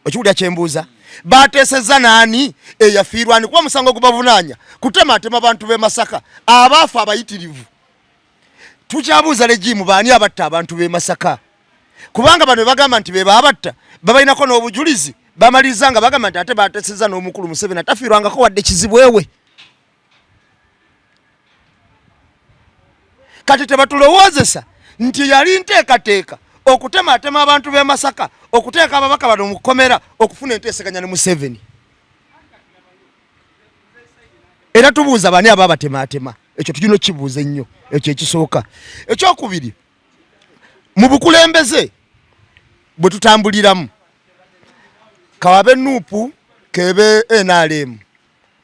B: Okiwulira kye mbuuza? Baateesezza n'ani eyafiirwa ani? Kuba musango gubavunaanya kutematema abantu b'e Masaka abaafu abayitirivu. Tukyabuuza regimu baani abatta abantu b'e Masaka? Kubanga bano bagamba nti be baabatta babalinako n'obujulizi bamaliriza nga bagamba nti ate baateesezza n'omukulu Museveni atafiirwangako wadde kizibwewe. Kati tebatulowoozesa nti yali nteekateeka okutematema abantu b'e Masaka, okuteeka ababaka bano mu kkomera okufuna enteeseganya ne Museveni. Era tubuuza bani ababatematema. Ekyo tulina okibuuza ennyo. Ekyo ekisooka. Ekyokubiri, mu bukulembeze bwe tutambuliramu kawabe Nuupu kebe NRM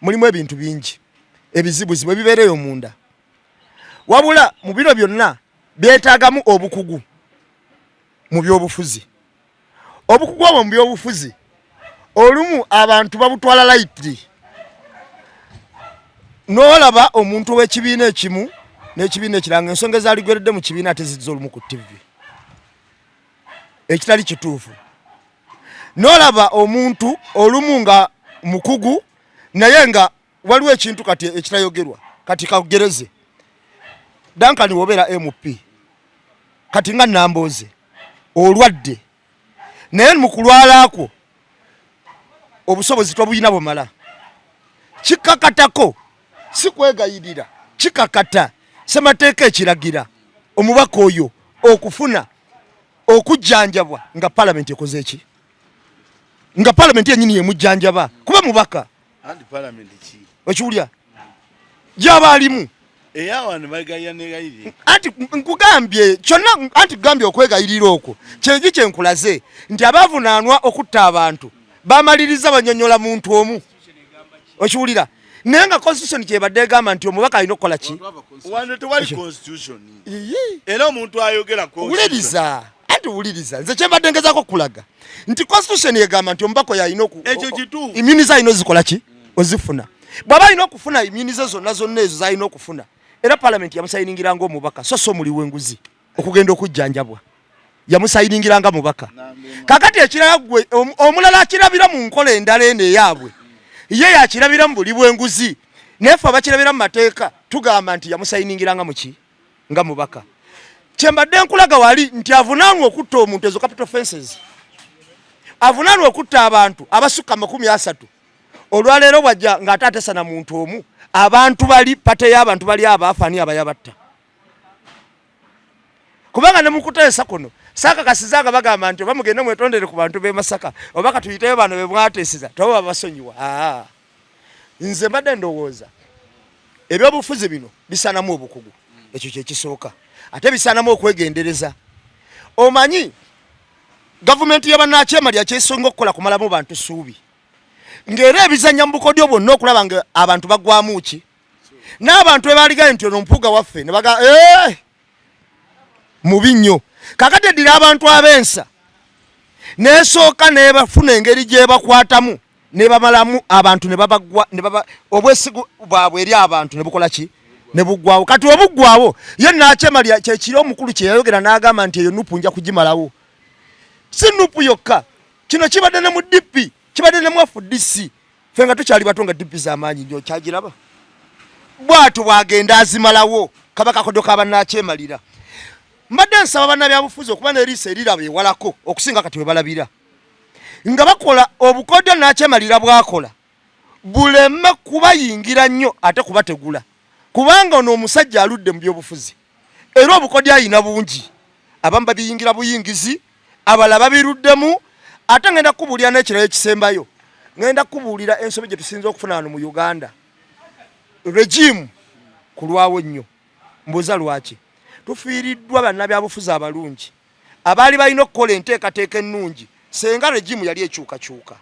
B: mulimu ebintu bingi ebizibuzibu ebibeereyo munda. Wabula mu biro byonna byetaagamu obukugu mu byobufuzi. Obukugu obwo mu byobufuzi olumu abantu babutwala lightly. N'olaba omuntu w'ekibiina ekimu n'ekibiina ekiranga ensonga ezaligweredde mu kibiina ate zizza olumu ku TV ekitali kituufu. N'olaba omuntu olumu nga mukugu naye nga waliwo ekintu kati ekitayogerwa. Kati kagereze Duncan wobeera MP kati nga Nambooze olwadde naye mu kulwala akwo obusobozi tobuyina bumala. Kikakatako si kwegayirira, kikakata ssemateeka ekiragira omubaka oyo okufuna okujjanjabwa nga palamenti ekoze eki? Nga palamenti yennyini yemujjanjaba kuba mubaka.
C: Anti palamenti ki?
B: Okiwulya? Gy'aba alimu.
C: Eyawano bagaya negayirira.
B: Anti nkugambye kyonna anti kugambye okwegayirira okwo kyengi kyenkulaze nti abavunaanwa okutta abantu bamaliriza banyonyola muntu omu. Okiwulira? Naye nga constitution kyebadde egamba nti omubaka alina okukola ki?
C: Wano tewali constitution. Era omuntu ayogera constitution.
B: Wuliriza. Anti wuliriza. Nze kyembadde ngezaako okulaga nti constitution yegamba nti omubaka oyo alina
C: ekyo kitu.
B: immunize alina ozikola ki? Ozifuna. Bw'aba alina okufuna immunize zonna ezo z'alina okufuna. Era palamenti yamusayiningiranga omubaka so muli w'enguzi okugenda okujjanjabwa. Yamusayiningiranga mubaka. Kakati ekirala gwe omulala akirabira mu nkola endala eno eyaabwe. Ye yakirabira mu buli bw'enguzi. Nefe abakirabira mu mateeka tugamba nti yamusayiningiranga mu ki? Nga mubaka. Kyembadde nkulaga wali nti avunaanwa okutta omuntu ezo capital offenses. Avunaanwa okutta abantu abasukka 30. Olwaleero wajja ng'ate atesa na muntu omu. Abantu bali pate y'abantu bali abaafani abayabatta. Kubanga ne mukuteesa kuno saakakasizanga bagamba nti bamugende mwetondere ku bantu b'e Masaka oba katuyiteyo bano be mwateesiza toba basonyiwa. Nze mbadde ndowooza ebyobufuzi bino bisanamu obukugu. Ekyo kye kisooka. Ate bisanamu okwegendereza. Omanyi gavumenti y'abannaakyema lyakyesonga okukola kumalamu bantu ssuubi. Ng'era ebizannya mu bukodyo bwonna okulaba nga abantu bagwamu ki? N'abantu ebaaligaye nti ono mpuuga waffe ne baga mubi nnyo. Kakati eddira abantu ab'ensa n'esooka n'ebafuna engeri gye bakwatamu ne bamalamu abantu ne babagwa obwesigu bwabwe eri abantu ne bukola ki? Ne buggwawo. Kati obuggwawo ye Nakyema kyekiri omukulu kye yayogera n'agamba nti eyo Nuupu nja kugimalawo. Si Nuupu yokka, kino kibadde ne mu DP, kibadde ne mu FDC. Ffe nga tukyali bato nga DP z'amaanyi nnyo kyagiraba. bwatu bwagenda azimalawo kabaka kodoka banakyemalira mbadde nsaba bannabyabufuzi okuba n'eriisa eriraba ewalako okusinga kati we balabira nga bakola obukodyo nakyemalira bwakola buleme kubayingira nnyo ate kubategula kubanga ono omusajja aludde mu byobufuzi era obukodyo ayina bungi abamu babiyingira buyingizi abala babiruddemu ate ngenda kubuulira n'ekirala ekisembayo ngenda kubuulira ensobi gye tusinza okufuna wano mu Uganda regime kulwawo nnyo mbuuza lwaki tufiiriddwa bannabyabufuzi abalungi abaali balina okukola enteekateeka ennungi senga regime yali ekyukakyuka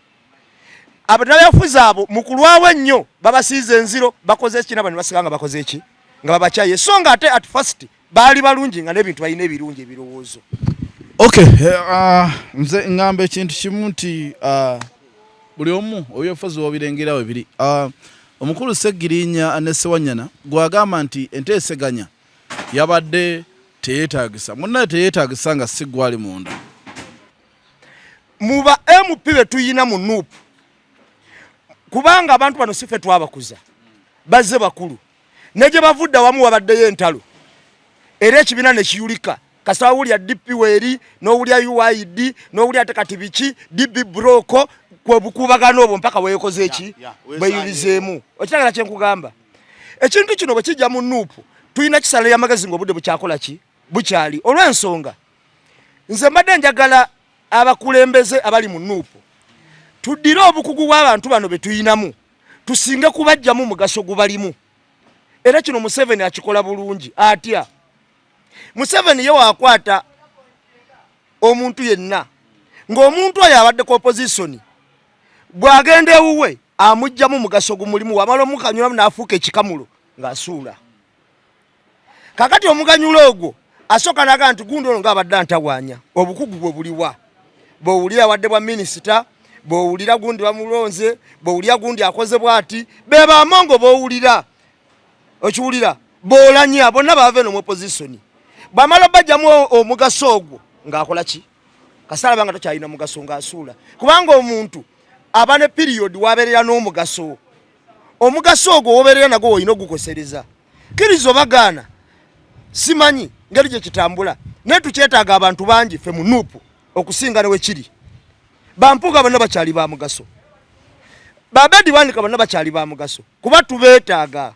B: abannabyabufuzi abo mu kulwawo ennyo babasiiza enziro bakoze ekina bano basiga nga bakoze eki nga babakyaye so nga ate at first baali balungi nga n'ebintu balina ebirungi ebirowoozo.
A: Okay, nze ngamba ekintu kimu nti buli omu ebyobufuzi wabirengerawo biri omukulu Seggirinya ne Ssewanyana gwagamba nti enteeseganya yabadde teyeetagisa munnaye teyeetagisa nga si gwali munda
B: muba MP betuyina mu NUP kubanga abantu bano sife twabakuza bazze bakulu neje bavudda wamu wabaddeyo entalo era ekibiina ne kiyulika kasaba wulya DP weri n'owulya UID n'owulya tekati biki DB broko kwe bukubagano obwo mpaka weekoze eki bweyulizeemu okiragala kye nkugamba ekintu kino bwe kijja mu NUP tuyina kisalo y'amagezi ng'obudde bukyakola ki bukyali olw'ensonga nze mbadde njagala abakulembeze abali mu NUP tuddire obukugu bw'abantu bano be tuyinamu tusinge kubajjamu mugaso gubalimu era kino Museveni akikola bulungi atya Museveni ye waakwata omuntu yenna ng'omuntu oyo abadde ku opposition bw'agenda ewuwe amugjamu mugaso gumulimu wamala omukanyulamu n'afuuka ekikamulo ng'asuula kakati omuganyulo ogwo asooka naga nti gundi ono ng'abadde antawaanya obukugu bwe buliwa bw'owulira awadde bwa minisita bw'owulira gundi bamulonze bw'owulira gundi akoze bw'ati be baamongo bw'owulira okiwulira boolanya bonna baave no mu opposition bamala bajjamu omugaso ogwo ng'akola ki kasala banga tokyalina mugaso ng'asuula kubanga omuntu aba ne period wabeerera n'omugaso omugaso ogwo wobeerera nagwo olina ogukosereza kkiriza obagaana simanyi ngeri gye kitambula naye tukyetaaga abantu bangi ffe mu NUP okusinga ne wekiri bampuga bonna bakyali ba mugaso babedi wanika bonna bakyali ba mugaso kuba tubeetaaga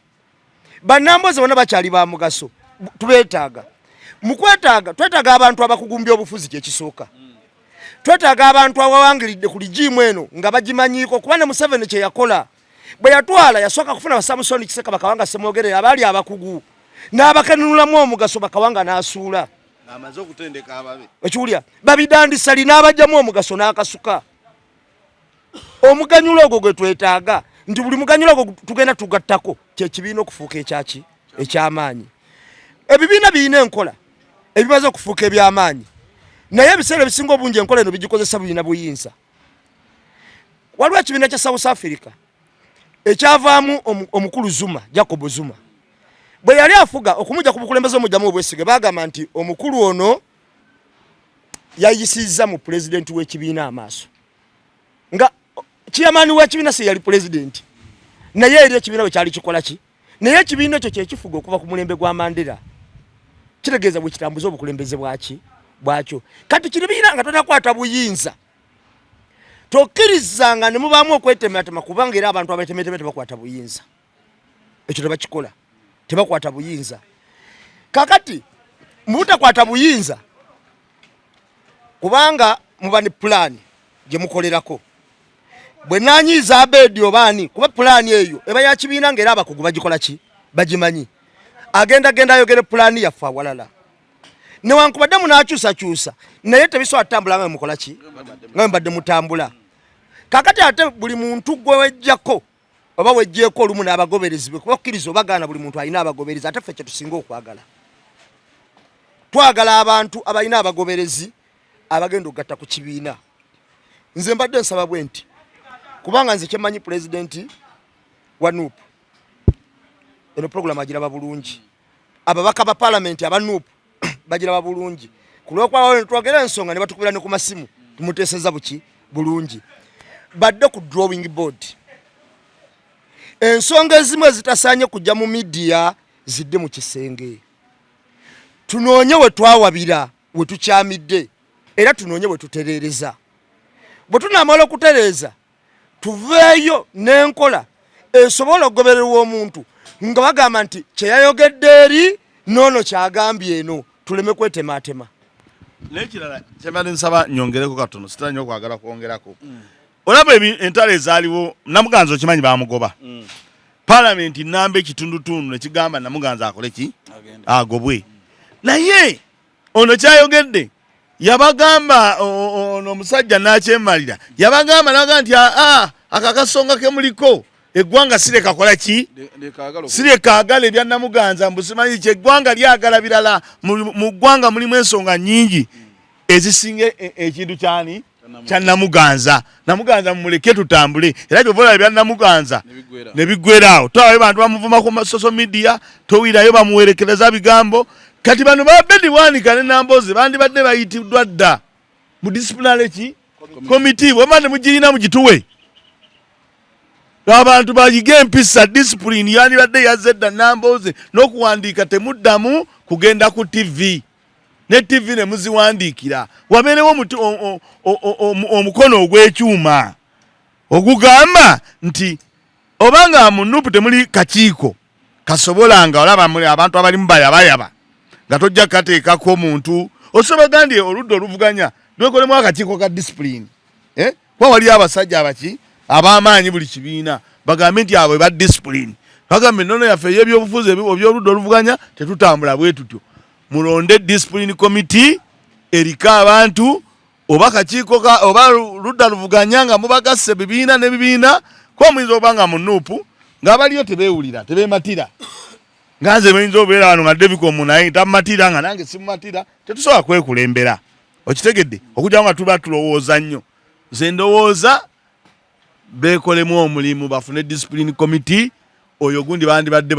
B: bannamboze bonna bakyali ba mugaso tubeetaaga mu kwetaaga twetaaga abantu abakugumbya obufuzi kyekisooka twetaaga abantu abawangiridde ku ligimu eno nga bagimanyiiko kuba ne Museveni kye yakola bwe yatwala yasooka kufuna basamusoni kiseka bakawanga semwogerera abaali abakugu n'abakanunulamu omugaso bakawanga n'asuula
C: amaze okutendeka ababe
B: ekiwulya babidandisali n'abajjamu omugaso n'akasuka omuganyulo ogwo gwe twetaaga nti buli muganyulo ogwo tugenda tugattako kyekibiina okufuuka ekyaki ekyamaanyi ebibiina birina enkola ebimaze okufuuka ebyamaanyi naye ebiseera ebisinga obungi enkola eno bigikozesa bulina buyinza waliwo ekibiina kya South Africa ekyavaamu omukulu Zuma Jacob Zuma bwe yali afuga okumujja ku bukulembeze omujjamu obwesige bagamba nti omukulu ono yayisizza mu pulezidenti w'ekibiina amaaso nga kiyamaani w'ekibiina se yali pulezidenti naye eri ekibiina bwe kyali kikola ki naye ekibiina ekyo kyekifuga okuva ku mulembe gwa Mandela kitegeeza bwe kitambuza obukulembeze bwakyo kati kiri biina nga tonakwata buyinza tokkirizanga ne mubaamu okwetematema kubanga era abantu abetemeteme tebakwata buyinza ekyo tebakikola tebakwata buyinza kakati mubutakwata buyinza kubanga muba ne pulaani gye mukolerako bwe nanyiiza abedi obaani kuba pulaani eyo eba ya kibiina ng'era abakugu bagikola ki bagimanyi agenda ayogere pulaani yaffe awalala newankubadde munaakyusakyusa naye tebisobola tutambula nga mukola ki nga mbadde mutambula kakati ate buli muntu gwe wejjako oba wejjeeko olumu n'abagoberezi be kuba okkiriza obagaana buli muntu alina abagoberezi ate ffe kye tusinga okwagala twagala abantu abalina abagoberezi abagenda okugatta ku kibiina nze mbadde nsaba bwe nti kubanga nze kyemmanyi pulezidenti wa NUP eno puroguramu agiraba bulungi ababaka ba palamenti aba NUP bagiraba bulungi kulwokwawo twagera ensonga ne batukubira ne ku masimu tumuteeseza buki bulungi badde ku drawing board ensonga ezimu ezitasaanye kujja mu midiya zidde mu kisenge. Tunoonye we twawabira we tukyamidde era tunoonye we tutereereza. Bwe tunaamala okutereeza tuveeyo n'enkola esobola okugobererwa omuntu nga bagamba nti kyeyayogedde eri noono kyagambye eno, tuleme kwetemaatema.
C: N'ekirala kyembadde nsaba nyongereko katono, sitera nnyo okwagala kwongerako. Olaba entalo ezaaliwo Namuganza okimanyi baamugoba. Paalamenti nnamba ekitundutundu ne kigamba Namuganza akole ki? Agobwe. Naye ono kyayogedde yabagamba ono omusajja n'akyemalira yabagamba naga nti akakasonga ke muliko eggwanga sireka kola ki? Sireka agala ebya Namuganza mbusimanyi kye eggwanga lyagala birala mu ggwanga mulimu ensonga nnyingi ezisinga ekintu kyani kya Namuganza. Namuganza mumuleke tutambule era byovola ebya Namuganza ne biggweeraawo. Twabayo bantu bamuvuma ku social media towirayo bamuwerekereza bigambo. Kati bano babedi wanika ne Emboozi bandibadde bayitiddwa dda mu disciplinary ki committee bwemande mugirina mugituwe. Abantu bayige empisa discipline yandibadde yazze dda Emboozi n'okuwandiika temuddamu kugenda ku TV. Ne TV ne muziwandiikira wabeerewo omukono ogw'ekyuma ogugamba nti obanga mu nupu temuli kakiiko kasobolanga olaba muli abantu abalimu bayabayaba nga tojja kateekako omuntu osobagandye oludda oluvuganya lwekolemu akakiiko ka discipline. Kuba wali abasajja abaki ab'amaanyi buli kibiina bagambe nti abo ba discipline bagambe ennono yaffe ey'ebyobufuzi ebyoludda oluvuganya tetutambula bwe tutyo. Mulonde discipline committee erika abantu oba kakiiko oba ludda luvuganya nga mubagasse bibiina ne bibiina ko muyinza obanga mu nuupu ng'abaliyo tebeewulira tebeematira nga nze bayinza obeera wano nga David Omunayi tamatira nga nange simumatira tetusobola kwekulembera. Okitegedde okujja nga tuba tulowooza nnyo. Nze ndowooza beekolemu omulimu bafune discipline committee oyo gundi bandibadde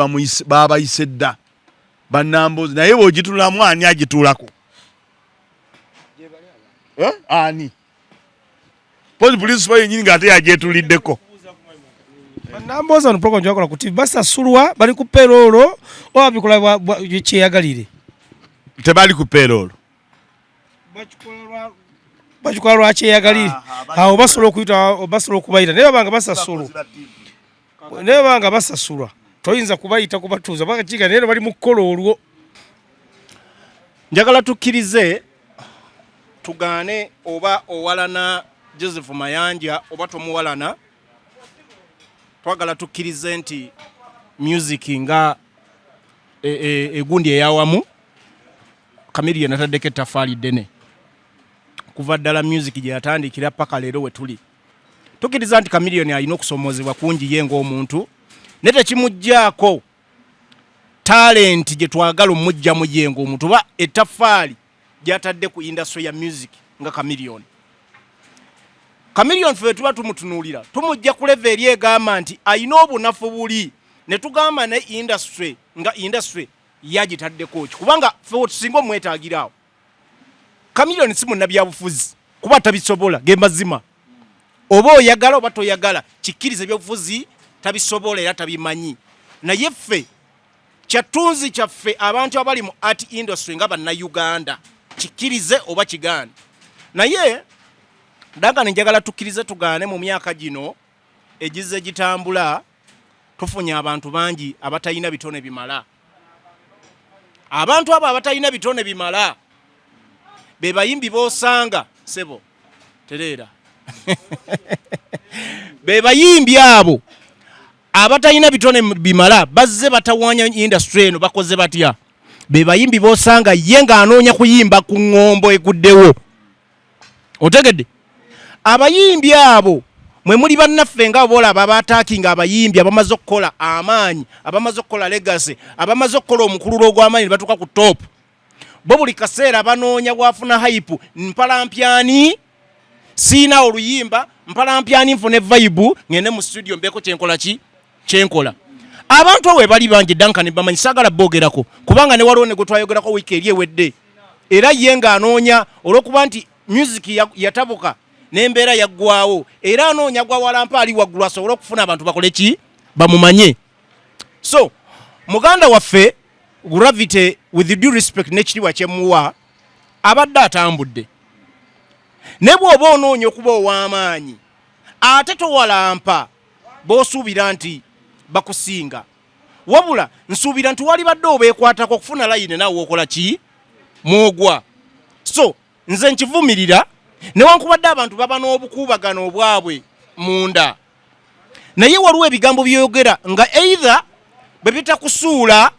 C: babayise dda bannamboozi naye bw'ogitulamu ani agituulako? Ani? Police yenyini ng'ate yagyetuluddeko.
D: Bannamboozi ono program gyakola ku TV basasulwa bali ku payroll oba bikola kyeyagalire?
C: Tebali ku payroll.
D: Bakikola lwa kyeyagalire. Awo basobola okuyita basobola okubayita naye babanga basasulwa. Naye babanga basasulwa toyinza kubayita kubatuuza bakakiga naye bali mu kukola olwo.
E: Njagala tukkirize tugaane oba owalana Joseph Mayanja oba tomuwalana. Twagala tukkirize nti music nga egundi eyawamu Chameleone ataddeko ettafaali ddene kuva ddala music gye yatandikira paka leero we tuli. Tukkiriza nti Chameleone alina okusomoozebwa kungi ye ng'omuntu ne tekimuggyako talent gye twagala omujja mu ye ng'omuntu oba ettafaali gy'atadde ku industry ya music nga Chameleone. Chameleone ffe tuba tumutunuulira tumujja ku level eri egamba nti ayina obunafu buli ne tugamba ne industry nga industry yagitaddeko ki kubanga ffe tusinga omwetaagiraawo. Chameleone si munnabyabufuzi kuba tabisobola ge mazima oba oyagala oba toyagala kikkiriza ebyobufuzi tabisobola era tabimanyi. Naye ffe kyatunzi kyaffe abantu abali mu art industry nga bannayuganda kikkirize oba kigaane. Naye daga njagala tukkirize tugaane mu myaka gino egize gitambula tufunye abantu bangi abatayina bitone bimala. Abantu abo abatayina bitone bimala be bayimbi bosanga sebo tereera be bayimbi abo abatayina bitone bimala bazze batawanya industry eno bakoze batya? Be bayimbi bosanga yenga anoonya kuyimba ku ngombo eguddewo. Otegedde? Abayimbi abo mwe muli bannaffe nga bolaba abataakinga abayimbi abamaze okukola amaanyi abamaze okukola legacy abamaze okukola omukululo ogw'amaanyi ne batuuka ku top. Bo buli kaseera banoonya bwafuna hype mpalampyani siina oluyimba mpalampyani nfune vibe ngende mu studio mbeko kyenkola ki kyenkola. Abantu awe bali bangi Duncan bamanyi sagala bogerako kubanga ne waliwo ne gwe twayogerako wiiki eri ewedde era ye nga anoonya olw'okuba nti music yatabuka n'embeera yaggwawo era anoonya gwa walampa ali waggulu asobole okufuna abantu bakole ki bamumanye. So muganda waffe Gravity, with due respect n'ekitiibwa kyemuwa abadde atambudde ne bw'oba onoonya okuba ow'amaanyi ate towalampa b'osuubira nti bakusinga, wabula nsuubira nti wali badde obeekwatako okufuna layini naawe okola ki mwogwa. So nze nkivumirira newankubadde abantu baba n'obukuubagano obwabwe munda, naye waliwo ebigambo by'oyogera nga either bwe bitakusuula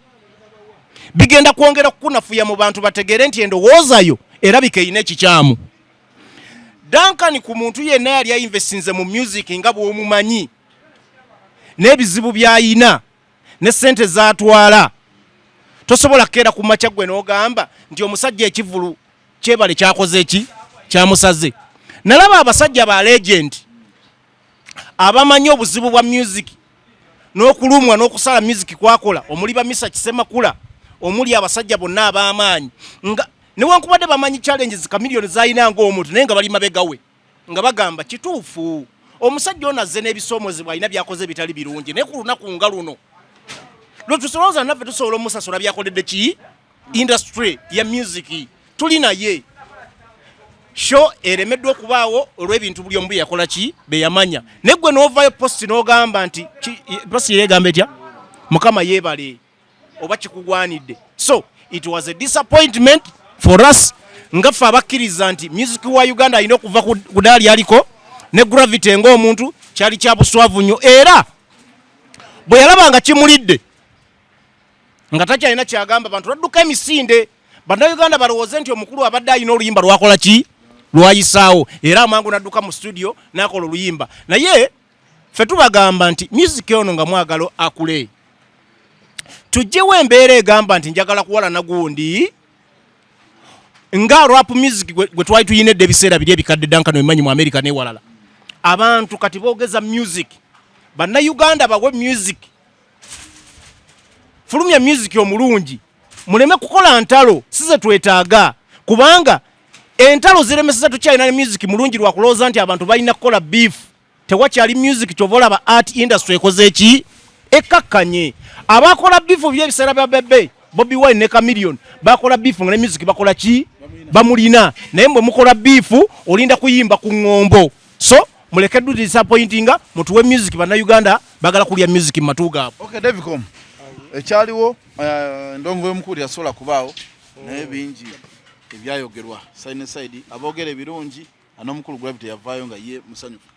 E: bigenda kwongera kukunafuya mu bantu bategeere nti endowoozayo erabika erina ekikyamu. Duncan ku muntu yenna yali ayinvestinze mu music nga bw'omumanyi n'ebizibu by'ayina ne ssente z'atwala, tosobola kukeera ku makya gwe n'ogamba nti omusajja ekivulu kyebale kyakoze eki kyamusaze. Nalaba abasajja ba legend abamanyi obuzibu bwa music n'okulumwa n'okusala music kwakola, omuli Bamisa Kisemakula, omuli abasajja bonna ab'amaanyi nga newankubadde bamanyi challenges kamiliyoni z'ayina ng'omuntu naye nga bali mabega we nga bagamba kituufu omusajja ono azze n'ebisoomozebwa alina byakoze bitali birungi, naye ku lunaku nga luno lwe tusolooza naffe tusobola omusasula byakoledde ki industry ya music tuli naye. Sho eremeddwa okubaawo olw'ebintu buli omu bye yakola ki be yamanya. Naye gwe n'ovaayo posti n'ogamba nti posti yeegamba etya Mukama yeebale oba kikugwanidde. So it was a disappointment for us nga ffe abakkiriza nti music wa Uganda alina okuva ku daali aliko ne Gravity ng'omuntu kyali kya buswavu nnyo, era bwe yalaba nga kimulidde nga takyalina kyagamba abantu badduka emisinde bannayuganda balowooze nti omukulu abadde alina oluyimba lwakola ki lwayisaawo, era amangu n'adduka mu studio n'akola oluyimba. Naye ffe tubagamba nti music ono nga mwagalo akule, tujjewo embeera egamba nti njagala kuwala nagundi nga rap music gwe twali tuyinedde ebiseera biri ebikadde Duncan wemanyi mu America n'ewalala. Abantu kati boogeza music, bannayuganda bawe music, fulumya music omulungi, muleme kukola ntalo size twetaaga, kubanga entalo ziremeseza tukyalina music mulungi lwakulooza nti abantu balina kukola beef. Tewakyali music kyovola ba art industry ekoze eki ekakkanye. Abakola beef by'ebiseera bya Bebe Bobby Wine ne Chameleon bakola beef nga ne music bakola ki bamulina, naye mbwe mukola beef olinda kuyimba ku ngombo. So muleke du disappointinga mutuwe music bannayuganda bagala kulya music mu matu gaabo.
A: Okay, Davicom ekyaliwo ndongo y'omukulu yasobola kubaawo naye bingi ebyayogerwa side side aboogera ebirungi n'omukulu Gravity yavaayo nga ye musanyufu.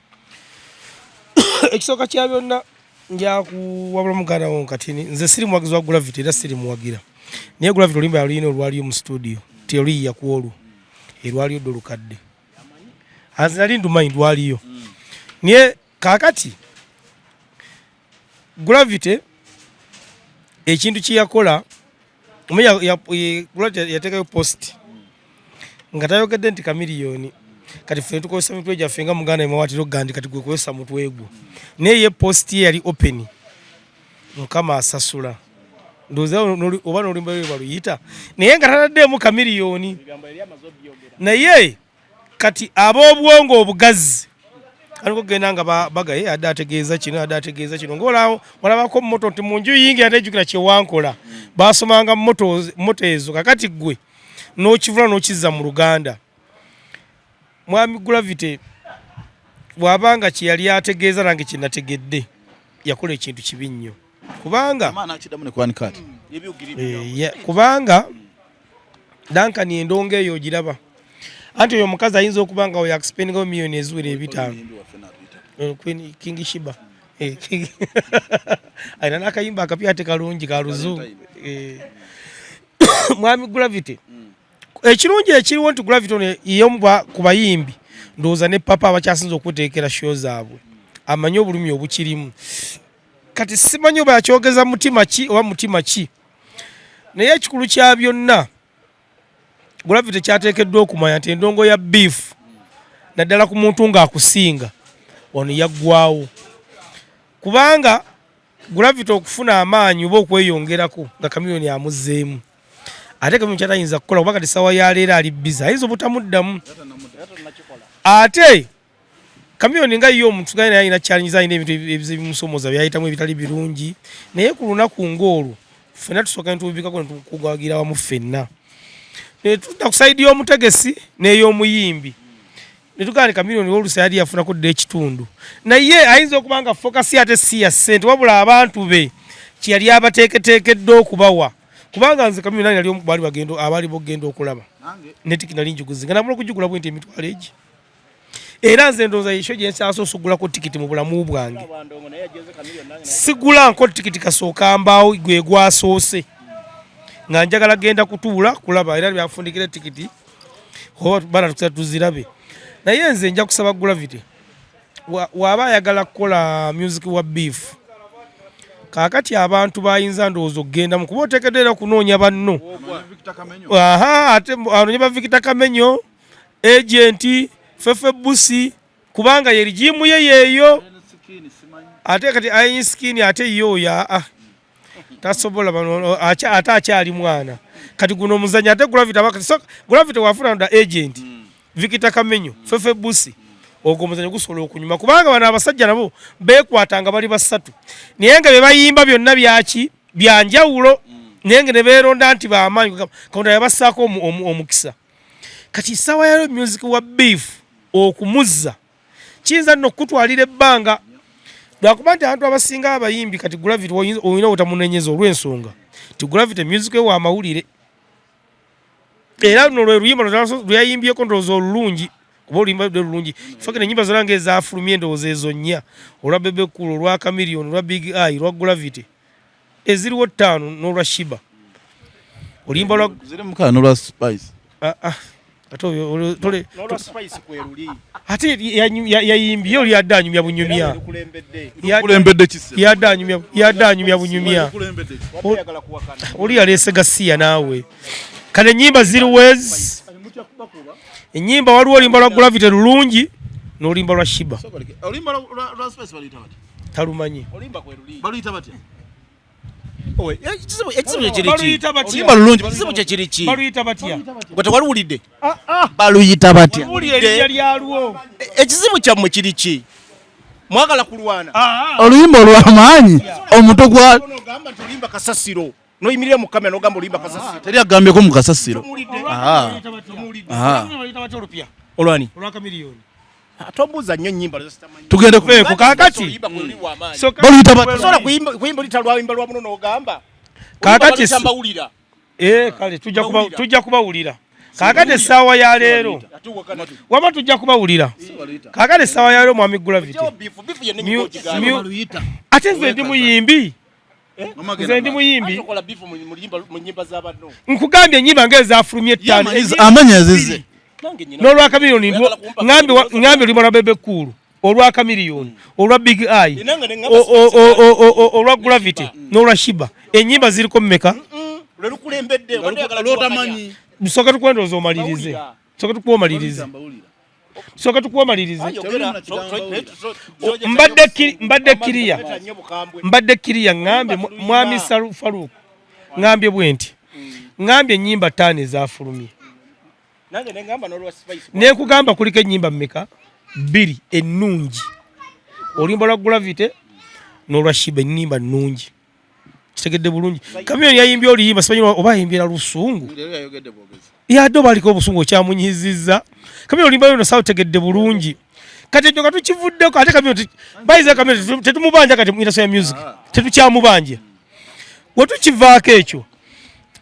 D: Ekisooka kya byonna nja kuwabula muganda wo Katini, nze siri muwagizi wa Gravity era siri muwagira, naye Gravity oluyimba yaluyina olwaliyo mu studio teoriya kuolu erwaliyo dolukadde azinali ndumanyi lwaliyo naye kakati Gravity ekintu kiyakola yateekayo post nga tayogedde nti kamiliyoni kati ffe tukozesa mitwe gyaffe nga muganda emawatiro gandi kati gwe kozesa mutwe gwo, naye ye post ye yali open Mukama asasula ndowooza oba n'oluyimba lwe baluyita naye nga tataddeemu kamiliyoni. Naye kati ab'obwongo obugazi aliko genda nga bagaye adde ategeeza kino adde ategeeza kino ng'olabako moto nti mu nju yingi atejjukira kyewankola baasomanga moto ezo, kakati gwe n'okivula n'okizza mu Luganda. Mwami Gravity bw'abanga kye yali ategeeza nange kye nategedde yakola ekintu kibi nnyo, kubanga Duncan endongo eyo ogiraba anti oyo omukazi ayinza okuba nga oyo akuspendingawo miliyoni eziwera 5 King Shiba alina n'akayimba akapya ate kalungi ka luzungu. Mwami Gravity ekirungi ekiriwo nti Gravity ono y'omu ku bayimbi ndowooza ne papa abakyasinza okuteekera show zaabwe amanyi obulumi obukirimu. Kati simanyi oba yakyogeza mutima ki oba mutima ki, naye ekikulu kya byonna Gravity kyateekeddwa okumanya nti endongo ya beef naddala ku muntu ng'akusinga ono yaggwawo, kubanga Gravity okufuna amaanyi oba okweyongerako nga kamiliyoni amuzzeemu ate kamiliyoni kyatayinza kukola kuba kati sawa ya leero ali biza ayinza obutamuddamu. Ate Kamiyoni nga yo omuntu gani alina challenge alina ebintu ebimusomoza byayitamu ebitali birungi naye ku lunaku ng'olwo ffenna tusooka ntubikako nekugwagira wamu ffenna tuta kusaidia omutegesi n'ey'omuyimbi netugane Kamiyoni oluusi yali yafunako dde ekitundu naye ayinza okuba nga fokasi ate si ya ssente wabula abantu be kyeyali abateeketeekedde okubawa kubanga nze Kamiyoni yali omu abaali bogenda okulaba netiki nali njiguzi nga nabula okugigula bwenti emitwalo egi era nze ndowooza yekyo gye nsaasa osugulako tikiti mu bulamu bwange sigula nko tikiti kasooka mbaawo gwe gwasoose nga njagala genda kutuula kulaba era byafundikira tikiti oba bana tukusa tuzirabe naye nze nja kusaba Gravity waba ayagala kukola music wa beef kakati abantu bayinza ndowooza okugenda mu kuba oteekedde era kunoonya banno ate anoonya ba Victor Kamenyo agenti Fefe Busi kubanga ye rigimu ye yeeyo ate kati ayin skin ate yo ya tasobola bano ate akyali mwana kati guno muzanya ate Gravity abakati so Gravity wafuna nda agent Victor Kamenyo Fefe Busi ogwo muzanya gusobola okunyuma kubanga bana abasajja nabo bekwatanga bali basatu niyenga be bayimba byonna byaki byanjawulo niyenga ne beeronda nti baamanyi kaunda yabasaako omukisa kati sawa ya music wa beef okumuzza kiyinza nno okutwalira ebbanga lwakuba nti abantu abasinga abayimbi kati Gravity olina otamunenyeza olw'ensonga ti Gravity music wa amawulire era luno lwe luyimba lweyayimbyeko ndowooza olulungi kuba oluyimba lwe lulungi fakire ennyimba zonna ng'ezaafulumya endowooza ezo nnya olwa Bebe Cool olwa Chameleone olwa Big Eye olwa Gravity eziriwo 5 n'olwa Shiba oluyimba lwa
A: ziri mukana n'olwa Spice
D: ate yayimbye oli yadde anyumya bunyumya yadde anyumya bunyumya oli yaleese gasiya naawe kale ennyimba ziri wezi ennyimba waliwo olimba lwa Gravity lulungi n'olimba lwa Shiba talumanyi baluyita batya
E: tewaluwulidde
A: baluyita batya
E: ekizibu kyammwe kiri ki mwagala kulwana
A: oluyimba olw'amaanyi omuto
E: gwagamba nti olimba kasasiro noyimirire mu kamera nogamba olimba kasasiro
A: teri agambyeko mu kasasiro
E: olwani tombuuza nnyo ennyimba
A: tugende
D: kubeeko kakati
A: baluyita batya
E: osobola kuyimba litalwayimba lwamuno n'ogamba
D: kakati kale tujja kubawulira kakati essaawa ya leero waba tujja kubawulira kakati essaawa ya leero mwami Gravity ate nze ndi muyimbi nkugambye ennyimba ng'ezaafulumya ettaano
A: amanya zize
D: n'olwa Chameleone ngambe oluyimba lwa Bebe Cool olwa Chameleone olwa Big Eye olwa Gravity n'olwa Shiba ennyimba ziriko mmeka soka tukwendooza omalirize soka tukuomalirize mbadde kiriya ngambe mwami Faruku ngambye bwenti ngambye ennyimba 5 ezaafulumye nekugamba kuliko ennyimba mmeka 2 ennungi oluyimba lwa Gravity n'olwa Shiba ennyimba nnungi kitegedde bulungi Kamiyoni yayimbye oluyimba simanyi oba ayimbira lusungu yadde obaliko obusungu okyamunyizizza Kamiyoni oluyimba luno sawutegedde bulungi kati ekyo katukivuddeko ate Kamiyoni bayiza Kamiyoni tetumubanja kati mwita ya music tetukyamubanja wetukivaako ekyo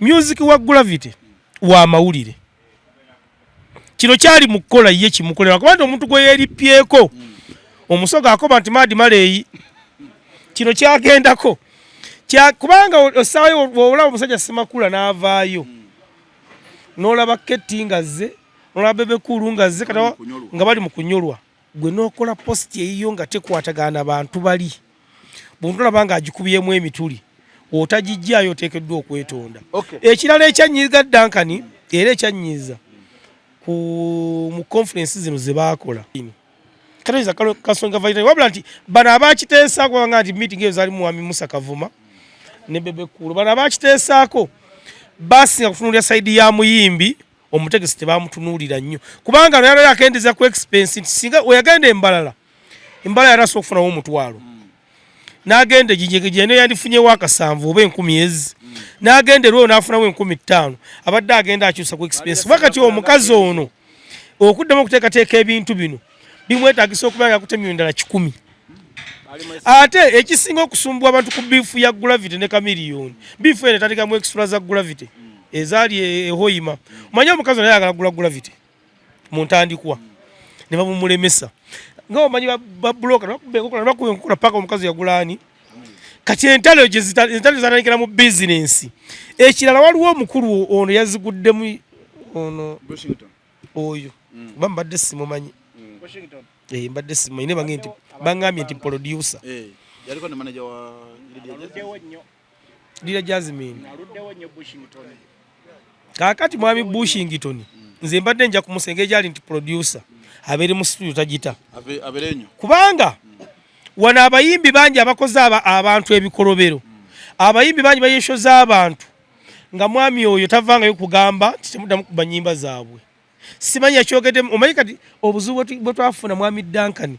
D: music wa Gravity wa mawulire kino kyali mu kukola ye kimukolera kubanga omuntu gwe yeeripyeko omusoga akoba nti Madi Maleyi kino kyagendako kubanga osaayo olaba omusajja Semakula n'avaayo n'olaba Keti ngazze n'olaba Bebe Cool ngazze kata nga bali mu kunyolwa gwe n'okola posti eyiyo nga tekwatagana bantu bali buntu olaba nga agikubiyemu emituli otagijjaayo oteekeddwa okwetonda ekirala ekyanyiza Dankani era ekyanyiza mu conference zino ze baakola katoiza kasonga vaita wabula nti bano abakiteesaako babanga nti meeting eyo zaali Mwami Musa Kavuma ne Bebe Cool bano abakiteesaako basinga kutunuulira sayidi ya muyimbi omutegesi tebaamutunuulira nnyo kubanga no yalala yakendeza ku expense nti singa weyagenda embalala embala yaraso okufunawo omutwalo n'agenda gigende yandifunyewo akasanvu oba 10,000 n'agenda lwo n'afunawo 15,000 abadde agenda akyusa ku expense wakati omukazi ono okuddamu okuteekateeka ebintu bino bimwetagisa okuba nga akutemya endala 10 ate ekisinga okusumbwa abantu ku biifu ya gravity ne kamiliyoni biifu ene tatikamu extra za gravity ezaali ehoyima omanyi omukazi naye ayagala gravity mu ntandikwa ne bamumulemesa ng'omanyi babloka bakubenkola paka omukazi yagulaani kati entalo zanandikira mu bizinensi ekirala waliwo omukulu ono yaziguddemu ono oyo ba mbadde simumanyi mbadde simumanyi ne bange nti bangambye nti producer
A: yaliko ne manager wa
D: Lila Jasmine kakati mwami Bushington nze mbadde nja kumusenge gyali nti producer abere mu studio tajita
A: aberenyo
D: kubanga wana abayimbi bangi abakoze abantu ebikolobero abayimbi bangi bayeshoza abantu nga mwami oyo tavangayo kugamba temuddamu kuba nyimba zaabwe simanyi yakyogedde omanyi kati obuzibu bwe twafuna mwami Duncan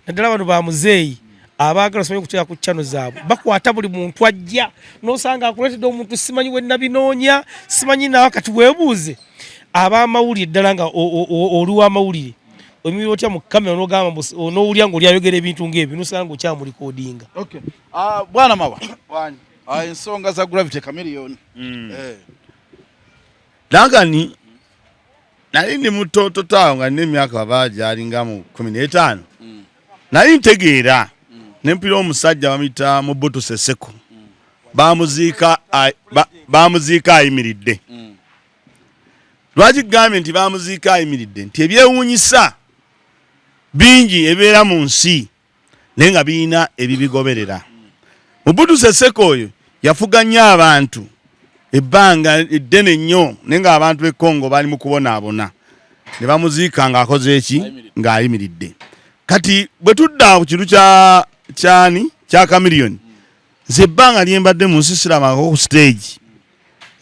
D: naddala bano ba muzeeyi abaagala somanyi kuteeka ku channel zaabwe bakwata buli muntu ajja n'osanga akuleetedde omuntu simanyi we nabinoonya simanyi nawe kati weebuuze ab'amawulire ddala nga oli w'amawulire omiri otya mu kamera n'ogamba n'owulya ng'oli ayogera ebintu ng'ebyo n'osanga okyamulikoodinga
A: bwana mawa ensonga za gravity kamiliyoni
C: Dankani nali ndi mutototawo nga nina emyaka abaaji alinga mu 15 nali ntegeera nempira omusajja bamuyita Mobutu Sese Seko bamuziika ayimiridde lwaki gambye nti bamuziika ayimiridde nti ebyewuunyisa bingi ebibeera mu nsi naye nga birina ebibigoberera. Mobutu Sese Seko oyo yafuga nnyo abantu ebbanga eddene nnyo naye ng'abantu b'e Congo bali mu kubonaabona ne bamuziika ng'akoze eki ng'ayimiridde. Kati bwe tudda ku kiru kya kamiliyoni nze ebbanga lye mbadde mu nsi siramako ku stage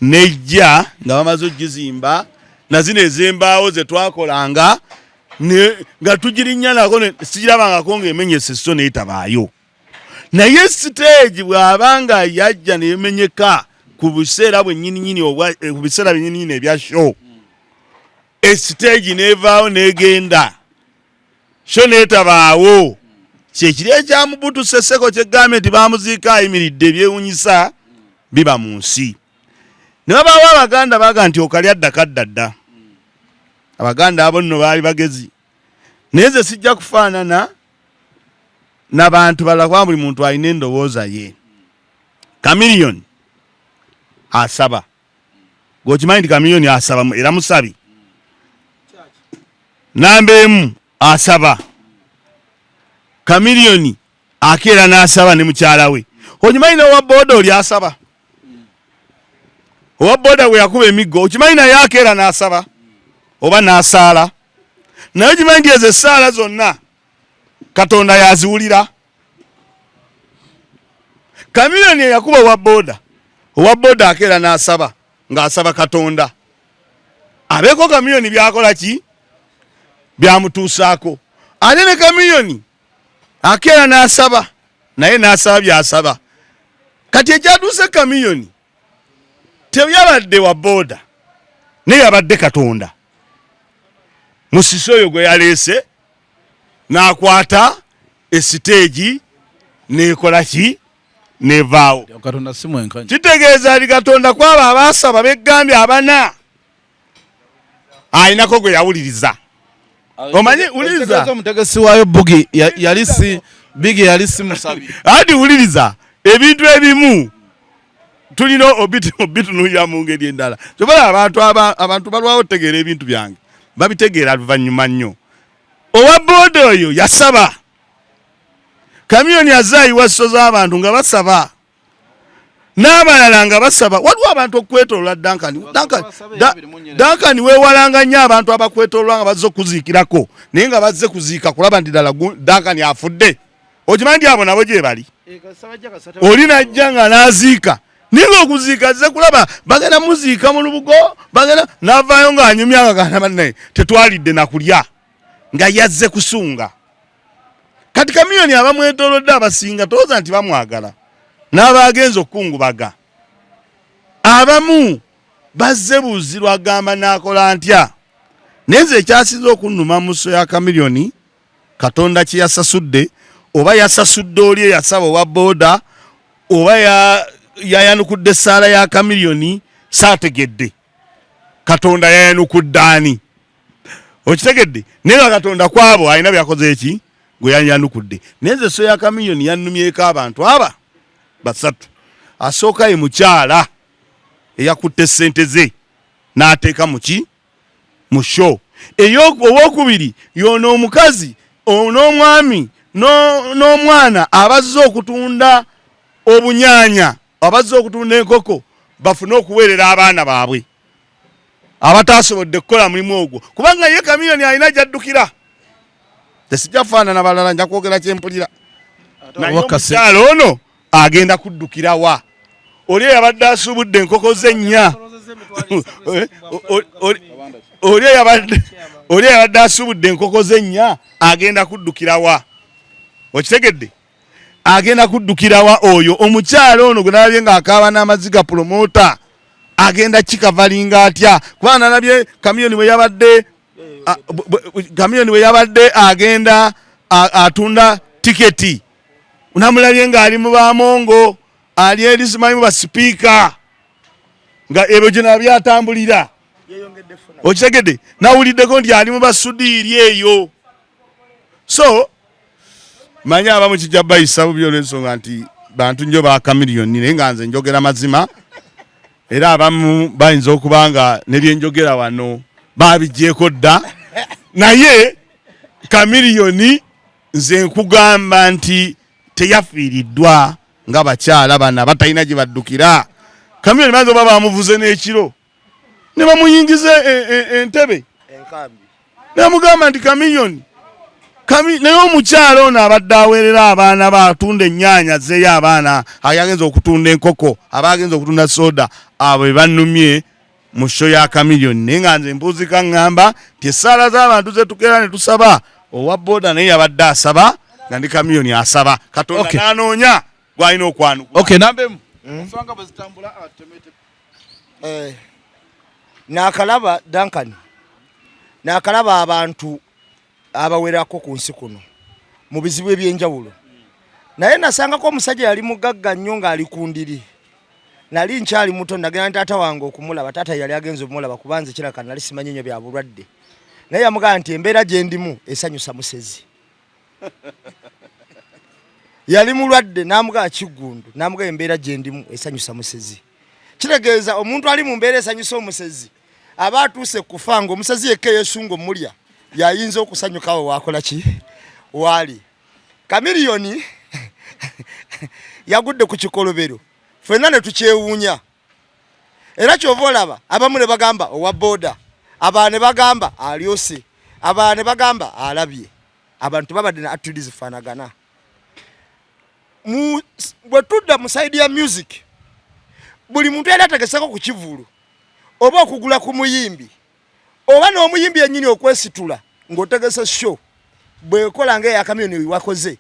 C: nejja nga bamaze ogizimba na zino ez'embaawo ze twakolanga nga tugirinnya nako sigirabangako ng'emenyesa esso naye tabaayo. Naye stage bw'abanga yajja neyemenyeka ku biseera byennyini ebya show estage neevaawo negenda sho neetabaawo kyekiri ekya Mobutu Sese Seko kyegambye nti bamuziika ayimiridde ebyewuunyisa biba mu nsi. Ne babaawo Abaganda baga nti okalya ddakadda dda. Abaganda abo nno baali bagezi naye nze sijja kufaanana n'abantu balala kuba buli muntu alina endowooza ye. Kamiliyoni asaba gwokimanyi nti kamiliyoni asaba era musabi namba emu asaba kamiliyoni akeera n'asaba ne mukyala we. Okimanyi n'owa booda oli asaba owa booda bwe yakuba emiggo okimanyi naye akeera n'asaba oba n'asaala naye okimanyi nti ezo essaala zonna Katonda yaziwulira. Kamiliyoni eyakuba owa booda akeera n'asaba ng'asaba Katonda abeeko kamiliyoni byakola ki byamutuusaako. Ate ne kamiliyoni akeera n'asaba naye n'asaba byasaba. Kati ekyatuuse kamiliyoni teyabadde wa booda naye yabadde Katonda. Musisi oyo gwe yaleese n'akwata esiteegi n'ekola ki nevaawo. Kitegeeza ali Katonda kwabo abaasaba beggambye abana ayinako gwe yawuliriza. Omanyi wuliriza
A: omutegesi waayo Bugi yali si musabi.
C: Adi wuliriza ebintu ebimu tulina obitunuulira mu ngeri endala. Kyobola abantu balwawo otegeera ebintu byange babitegeera luvannyuma nnyo. Owa booda oyo yasaba. Kamiliyoni azaayiwa sso z'abantu nga basaba n'abalala nga basaba. Waliwo abantu okwetoloola Dankani weewalanga nnyo abantu abakwetoloola nga bazze okuziikirako naye nga bazze kuziika kulaba nti ddala Dankani afudde. Okimanyi nti abo nabo gye bali. Oli najja nga n'aziika naye ng'okuziika azze kulaba bagenda muziika mu lubugo bagenda n'avaayo ng'anyumya nga gana bannaye tetwalidde na kulya nga yazze kusunga. kati kamiliyoni abamwetoolodde abasinga tolowooza nti bamwagala n'abaagenza okukungubaga. Abamu bazze buuzirwa agamba n'akola ntya. Naye nze ekyasinze okunnuma mu sso ya kamiliyoni Katonda kye yasasudde, oba yasasudde oli eyasaba owa booda, oba yayanukudde essaala ya kamiliyoni, saategedde Katonda yayanukudde ani. Okitegedde? Naye Katonda kwabo alina byakoze eki gwe yayanukudde. Naye nze sso ya kamiliyoni yannumyeko abantu aba basatu. Asooka ye mukyala eyakutte ssente ze n'ateeka muki mu show. Owookubiri y'ono omukazi n'omwami n'omwana abazze okutunda obunyaanya, abazze okutunda enkoko bafune okuweerera abaana baabwe abatasobodde kukola mulimu ogwo, kubanga ye kamiliyoni alina gy'addukira. Tesijja kufaanana balala, nja kwogera kyempulira. Naye omukyala ono agenda kuddukira wa? Oli eyabadde asuubudde enkoko ze nnya, oli eyabadde asuubudde enkoko ze nnya agenda kuddukira wa? Okitegedde? Agenda kuddukira wa oyo? Omukyala ono gwe nalabye ng'akaaba n'amaziga promota agenda kikavalinga atya? Kubanga nalabye kamiliyoni bwe yabadde agenda atunda tiketi, namulabye ng'ali mu bamongo, ali eri simanyi mu basipiika, nga ebyo gye nabyatambulira. Okitegedde? Nawuliddeko nti ali mu basudiiri eyo. So manya abamu kijja bayisa bubi olw'ensonga nti bantu nnyo ba kamiliyoni, naye nga nze njogera mazima, era abamu bayinza okuba nga ne byenjogera wano babigyeko dda. Naye kamiliyoni nze nkugamba nti teyafiiriddwa nga bakyala bana batalina gye baddukira. Kamiliyoni banza oba bamuvuze n'ekiro ne bamuyingiza entebe ne bamugamba nti kamiliyoni. Naye omukyala ono abadde aweerera abaana batunda ennyaanya zeeyo, abaana ayagenza okutunda enkoko, abagenza okutunda soda, abo be bannumye mu sso ya kamiliyoni. Naye nga nze mbuuzika ŋŋamba nti essaala z'abantu ze tukeera ne tusaba, owa booda naye yabadde asaba nga ndi kamiliyoni asaba. Katonda n'anoonya gw'alina okwanukula.
A: Okay, nambemu ensonga bwe zitambula atemete.
B: Naakalaba Duncan, naakalaba abantu abawerako ku nsi kuno mu bizibu ebyenjawulo. Naye nasangako omusajja yali mugagga nnyo ng'ali ku ndiri. Nali nkyali muto, nagenda ne taata wange okumulaba. Taata yali agenze okumulaba kubanze kiraka nali simanyi nnyo bya bulwadde. Naye yamugamba nti embeera gye ndimu esanyusa musezi. Yali mulwadde n'amugamba kiggundu, n'amugamba embeera gye ndimu esanyusa musezi. Kitegeeza omuntu ali mu mbeera esanyusa omusezi aba atuuse kufa ng'omusezi yekka yeesunga omulya, yayinza okusanyukawo wakola ki wali. Kamiliyoni yagudde ku kikolobero, ffenna ne tukyewuunya. Era kyova olaba abamu ne bagamba owa booda, abalala ne bagamba alyose, abalala ne bagamba alabye. Abantu babadde na attitude zifaanagana. Bwe tudda mu saidi ya music, buli muntu yali ategeseko ku kivulu oba okugula ku muyimbi oba n'omuyimbi yennyini okwesitula ng'otegese show bw'ekola ng'eya kamiliyoni wakoze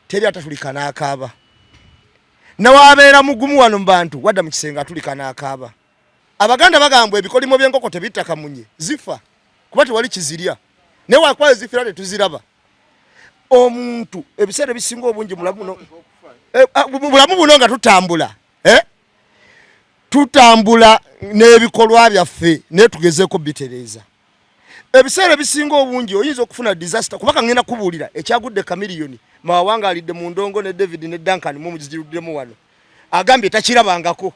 B: teri atatulika n'akaaba. Newabeera mugumu wano mu bantu wadda mu kisenge atulika n'akaaba. Abaganda bagamba ebikolimo by'enkoko tebitta kamunye zifa kuba tewali kizirya, naye wakuba ezifira ne tuziraba. Omuntu ebiseera ebisinga obungi mulamu buno nga tutambula tutambula n'ebikolwa byaffe naye tugezeeko bitereeza. Ebiseera ebisinga obungi oyinza okufuna disaster kubanga ngenda kubuulira ekyagudde kamiliyoni mawawangalidde mu ndongo ne David ne Duncan mumuziruddemu wano agambye takirabangako.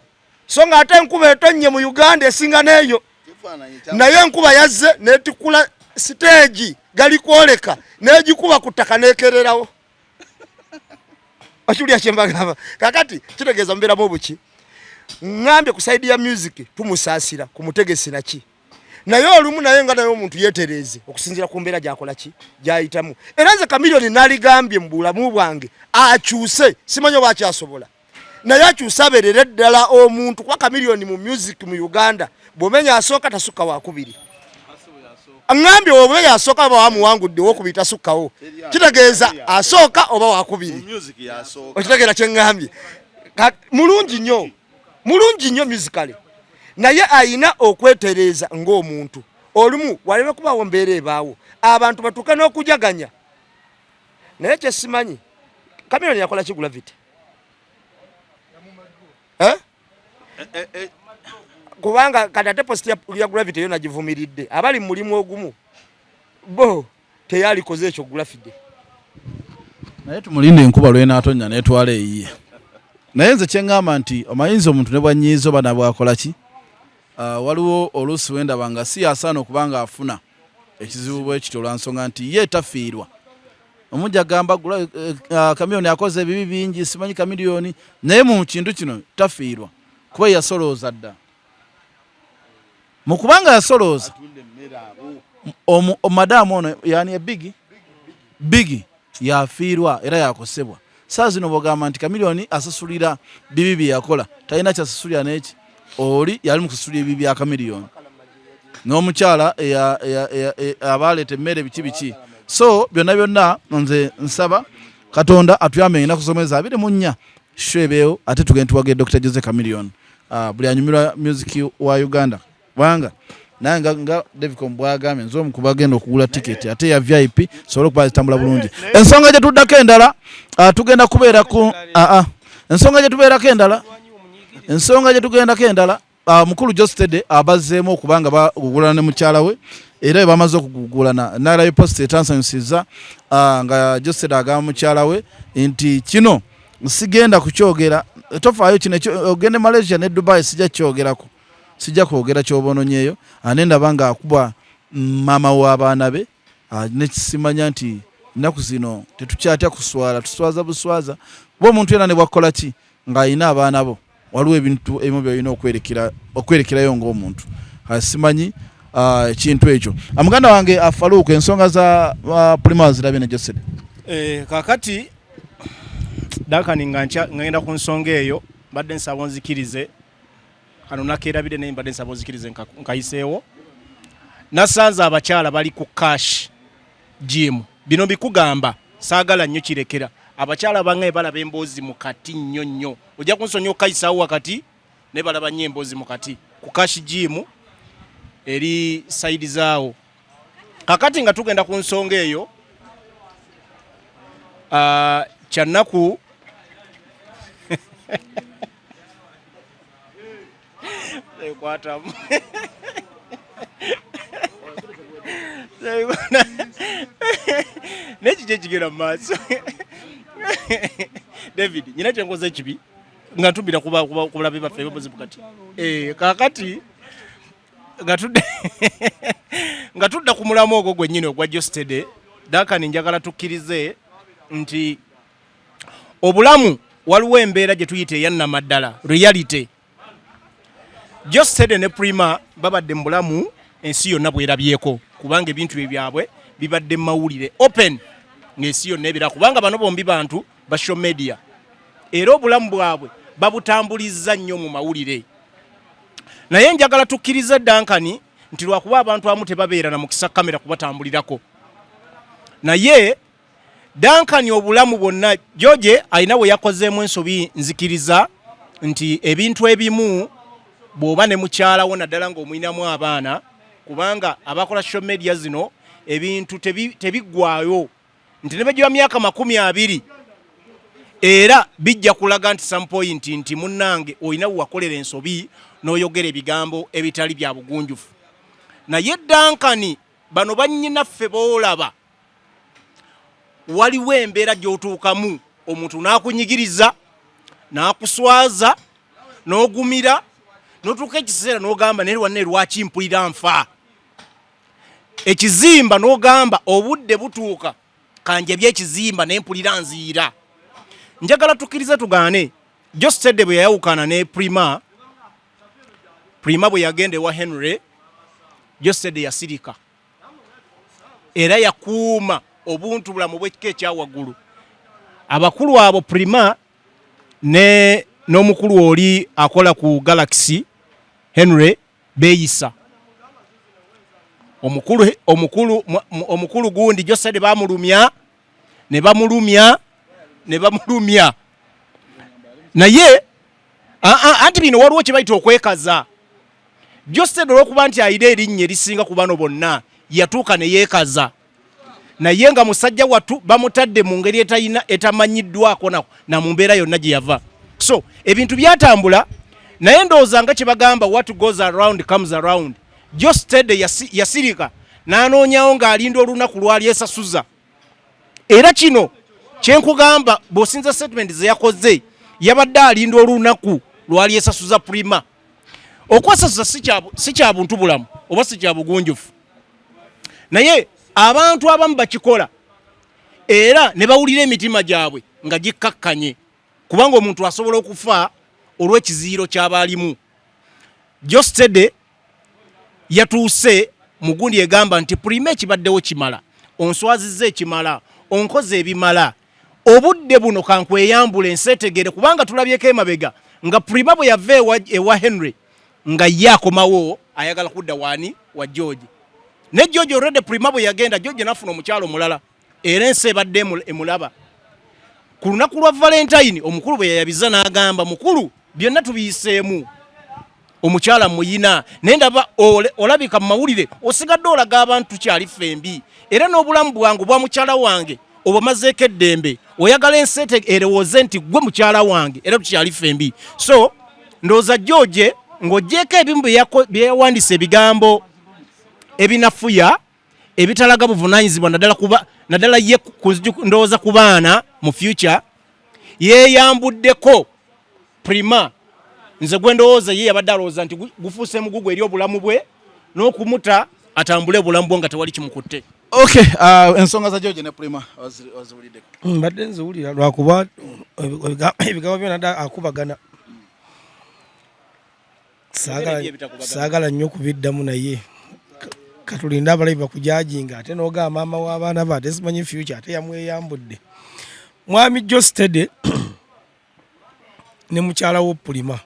B: So nga ate enkuba etonnye mu Uganda esinga n'eyo, naye enkuba yazze n'etikula stage gali kwoleka n'egikuba ku ttaka n'ekererawo. Okiwulira kye mbagamba? Kakati kitegeeza mbeeramu obuki. Ngambye ku saidi ya music tumusaasira kumutegesi naki, naye olumu naye nga naye omuntu yeetereeze okusinziira ku mbeera gy'akola ki gy'ayitamu. Era nze kamiliyoni naligambye mu bulamu bwange akyuse, simanyi oba akyasobola, naye akyuse abeerere ddala omuntu kuba kamiliyoni mu music mu Uganda bw'omenya asooka tasukka wakubiri. Angambye oba yasooka aba wamuwangudde wokubita sukkawo. Kitegeeza asooka oba wakubiri. Okitegeera kye ngambye. Mulungi nnyo musically. Naye ayina okwetereeza ng'omuntu. Olumu waleme kubawo mbeera ebaawo. Abantu batuuka n'okujaganya. Naye kye simanyi. Chameleon yakola ki Gravity? Kubanga kadate post ya Gravity yona givumiridde. Abali mulimu ogumu. Bo teyali koze ekyo Gravity.
A: Naye tumulinde enkuba lwe naatonya netwala eyiye. Naye nze kye ngamba nti omayinza omuntu ne bwanyiizo bana bwakola ki? Waliwo oluusi wendaba nga si asaana okubanga afuna ekizibu bwekityo lwa nsonga nti ye tafiirwa. Omujja gamba Chameleon akoze ebibi bingi simanyi Chameleon naye mu kintu kino tafiirwa kuba yasolooza dda. Mu kubanga yasolooza omadamu ono yani bigi yafiirwa era yakosebwa. Saa zino bw'ogamba nti Chameleon asasulira bibi bye yakola talina kyasasulira n'eki oli yali mu kusasulira ebibi bya Chameleon n'omukyala abaleeta emmere biki. So byonna nze nsaba Katonda atuyambe na kusomeza 24 shwebeo ate tugende tuwage Dr. Jose Chameleon buli anyumira music wa Uganda wanga nanga nga David Kombwagambe nzo mukubagenda okugula ticket ate ya VIP solo kuba tambula bulungi. Ensonga je tuddako endala tugenda kubeera ku ensonga je tubeerako endala mukulu Jostede abazeemo okubanga bagugulana ne mukyala we era bamaze okugugulana nalayo post etansansiza nga Jostede agamba mukyala we nti kino sigenda kukyogera tofaayo kino ogende Malaysia ne Dubai sijja kwogera kyobononyeeyo anenda banga akuba mama w'abaana be nekisimanya nti nnaku zino tetukyatya kuswala tuswaza buswaza bo omuntu yena ne bwakola ki ng'ayina abaana bo waliwo ebintu ebimu byolina okwerekerayo ng'omuntu simanyi kintu ekyo. Amuganda wange Faruku ensonga za Prima zirabye ne Joseph.
E: Kakati dakani ngenda ku nsonga eyo badde nsaba onzikirize kano nakeerabire naye mbadde nsaba onzikirize nkayiseewo nasanze abakyala bali ku cash gym bino bikugamba saagala nnyo kirekera abakyala bangaye balaba Emboozi Mukati nnyo ojja kunsonyiwa okayisaawo wakati ne balaba nnyo Emboozi Mukati ku cash gym eri side zaawo. Kakati nga tugenda ku nsonga eyo kyannaku kwatamu nekije kigera maaso David nyina kyenkoze ekibi nga tubira kubulabe baffe Emboozi Mukati kakati nga tudda ku mulamu ogwo gwennyini ogwa Jostede dakani njagala tukkirize nti obulamu waliwo embeera gye tuyita eyannamaddala reality. Jostede ne Prima babadde mu bulamu ensi yonna bwerabyeko kubanga ebintu byabwe bibadde mawulire open ng'ensi yonna ebira kubanga bano bombi bantu ba social media era obulamu bwabwe babutambulizza nnyo mu mawulire. Naye njagala tukkirize dankani nti lwakuba abantu amu tebabeera na mukisa kamera kubatambulirako. Naye dankani obulamu bwonna George ayina bwe yakozeemu ensobi nzikiriza nti ebintu ebimu bw'oba ne mukyalawo naddala ng'omuyinamu abaana kubanga abakola social media zino ebintu tebiggwayo nti ne begiwa myaka 20 era bijja kulaga nti some point nti munnange oyina wakolera ensobi n'oyogera ebigambo ebitali bya bugunjufu. Naye dankani bano bannyinaffe boolaba waliwo embeera gy'otuukamu omuntu n'akunyigiriza n'akuswaza n'ogumira n'otuuka ekiseera n'ogamba naye wanne lwaki mpulira nfa ekizimba n'ogamba obudde butuuka kanjabye ekizimba naye mpulira nziira. Njagala tukkirize tugaane Jostede bwe yayawukana ne Prima bwe yagenda ewa Henry Jostede yasirika era yakuuma obuntu bulamu bw'ekika ekyawaggulu. Abakulu abo Prima n'omukulu oli akola ku Galaxy Henry beeyisa omukulu gundi Jose ne bamulumya naye anti bino waliwo kye bayita okwekaza. Jose olw'okuba nti ayina erinnya erisinga ku bano bonna yatuuka ne yeekaza naye nga musajja watu bamutadde mu ngeri etamanyiddwako na mu mbeera yonna gye yava. So ebintu byatambula naye ndowooza nga kye bagamba what goes around comes around. Jose Tedde yasirika n'anoonyawo ng'alinda olunaku lwali esasuza. Era kino kyenkugamba bw'osinza statement ze yakoze yabadde alinda olunaku lwali esasuza Prima. Okwesasuza si kya buntu bulamu oba si kya bugunjufu. Naye abantu abamu bakikola era ne bawulira emitima gyabwe nga gikkakkanye kubanga omuntu asobola okufa olw'ekiziiro ky'abaalimu. Jose Tedde yatuuse mu gundi egamba nti Prima ekibaddewo kimala, onswazizza ekimala, onkoze ebimala, obudde buno kankweyambula enseetegere kubanga tulabyeko emabega nga Prima bwe yava ewa Henry nga ye akomawo ayagala kudda wani wa George. Ne George already Prima bwe yagenda George nafuna omukyalo mulala era ensi ebadde emulaba. Ku lunaku lwa Valentine omukulu bwe yayabiza n'agamba mukulu byonna tubiyiseemu omukyala muyina naye ndaba olabika mu mawulire osigadde olaga abantu tukyali fembi era n'obulamu bwangu bwa mukyala wange obamazeeko eddembe oyagala enseete erowooze nti gwe mukyala wange era tukyali fembi. So ndowooza George ng'oggyeko ebimu bye yawandiisa ebigambo ebinafuya ebitalaga buvunaanyizibwa naddala ye ndowooza ku baana mu future yeeyambuddeko Prima. Nze gwe ndowooza ye yabadde alowooza nti gufuuse mugugu eri obulamu bwe n'okumuta atambule obulamu bwe nga tewali kimukutte.
A: Okay, ensonga za George ne Prima waziwulidde?
D: Mbadde nziwulira lwakuba ebigambo byonna akubagana. Saagala nnyo kubiddamu naye katulinda abalabi bakujajinga ate n'ogamba maama w'abaana be ate simanyi future ate yamweyambudde. Mwami Jose Tedde ne mukyala wo Prima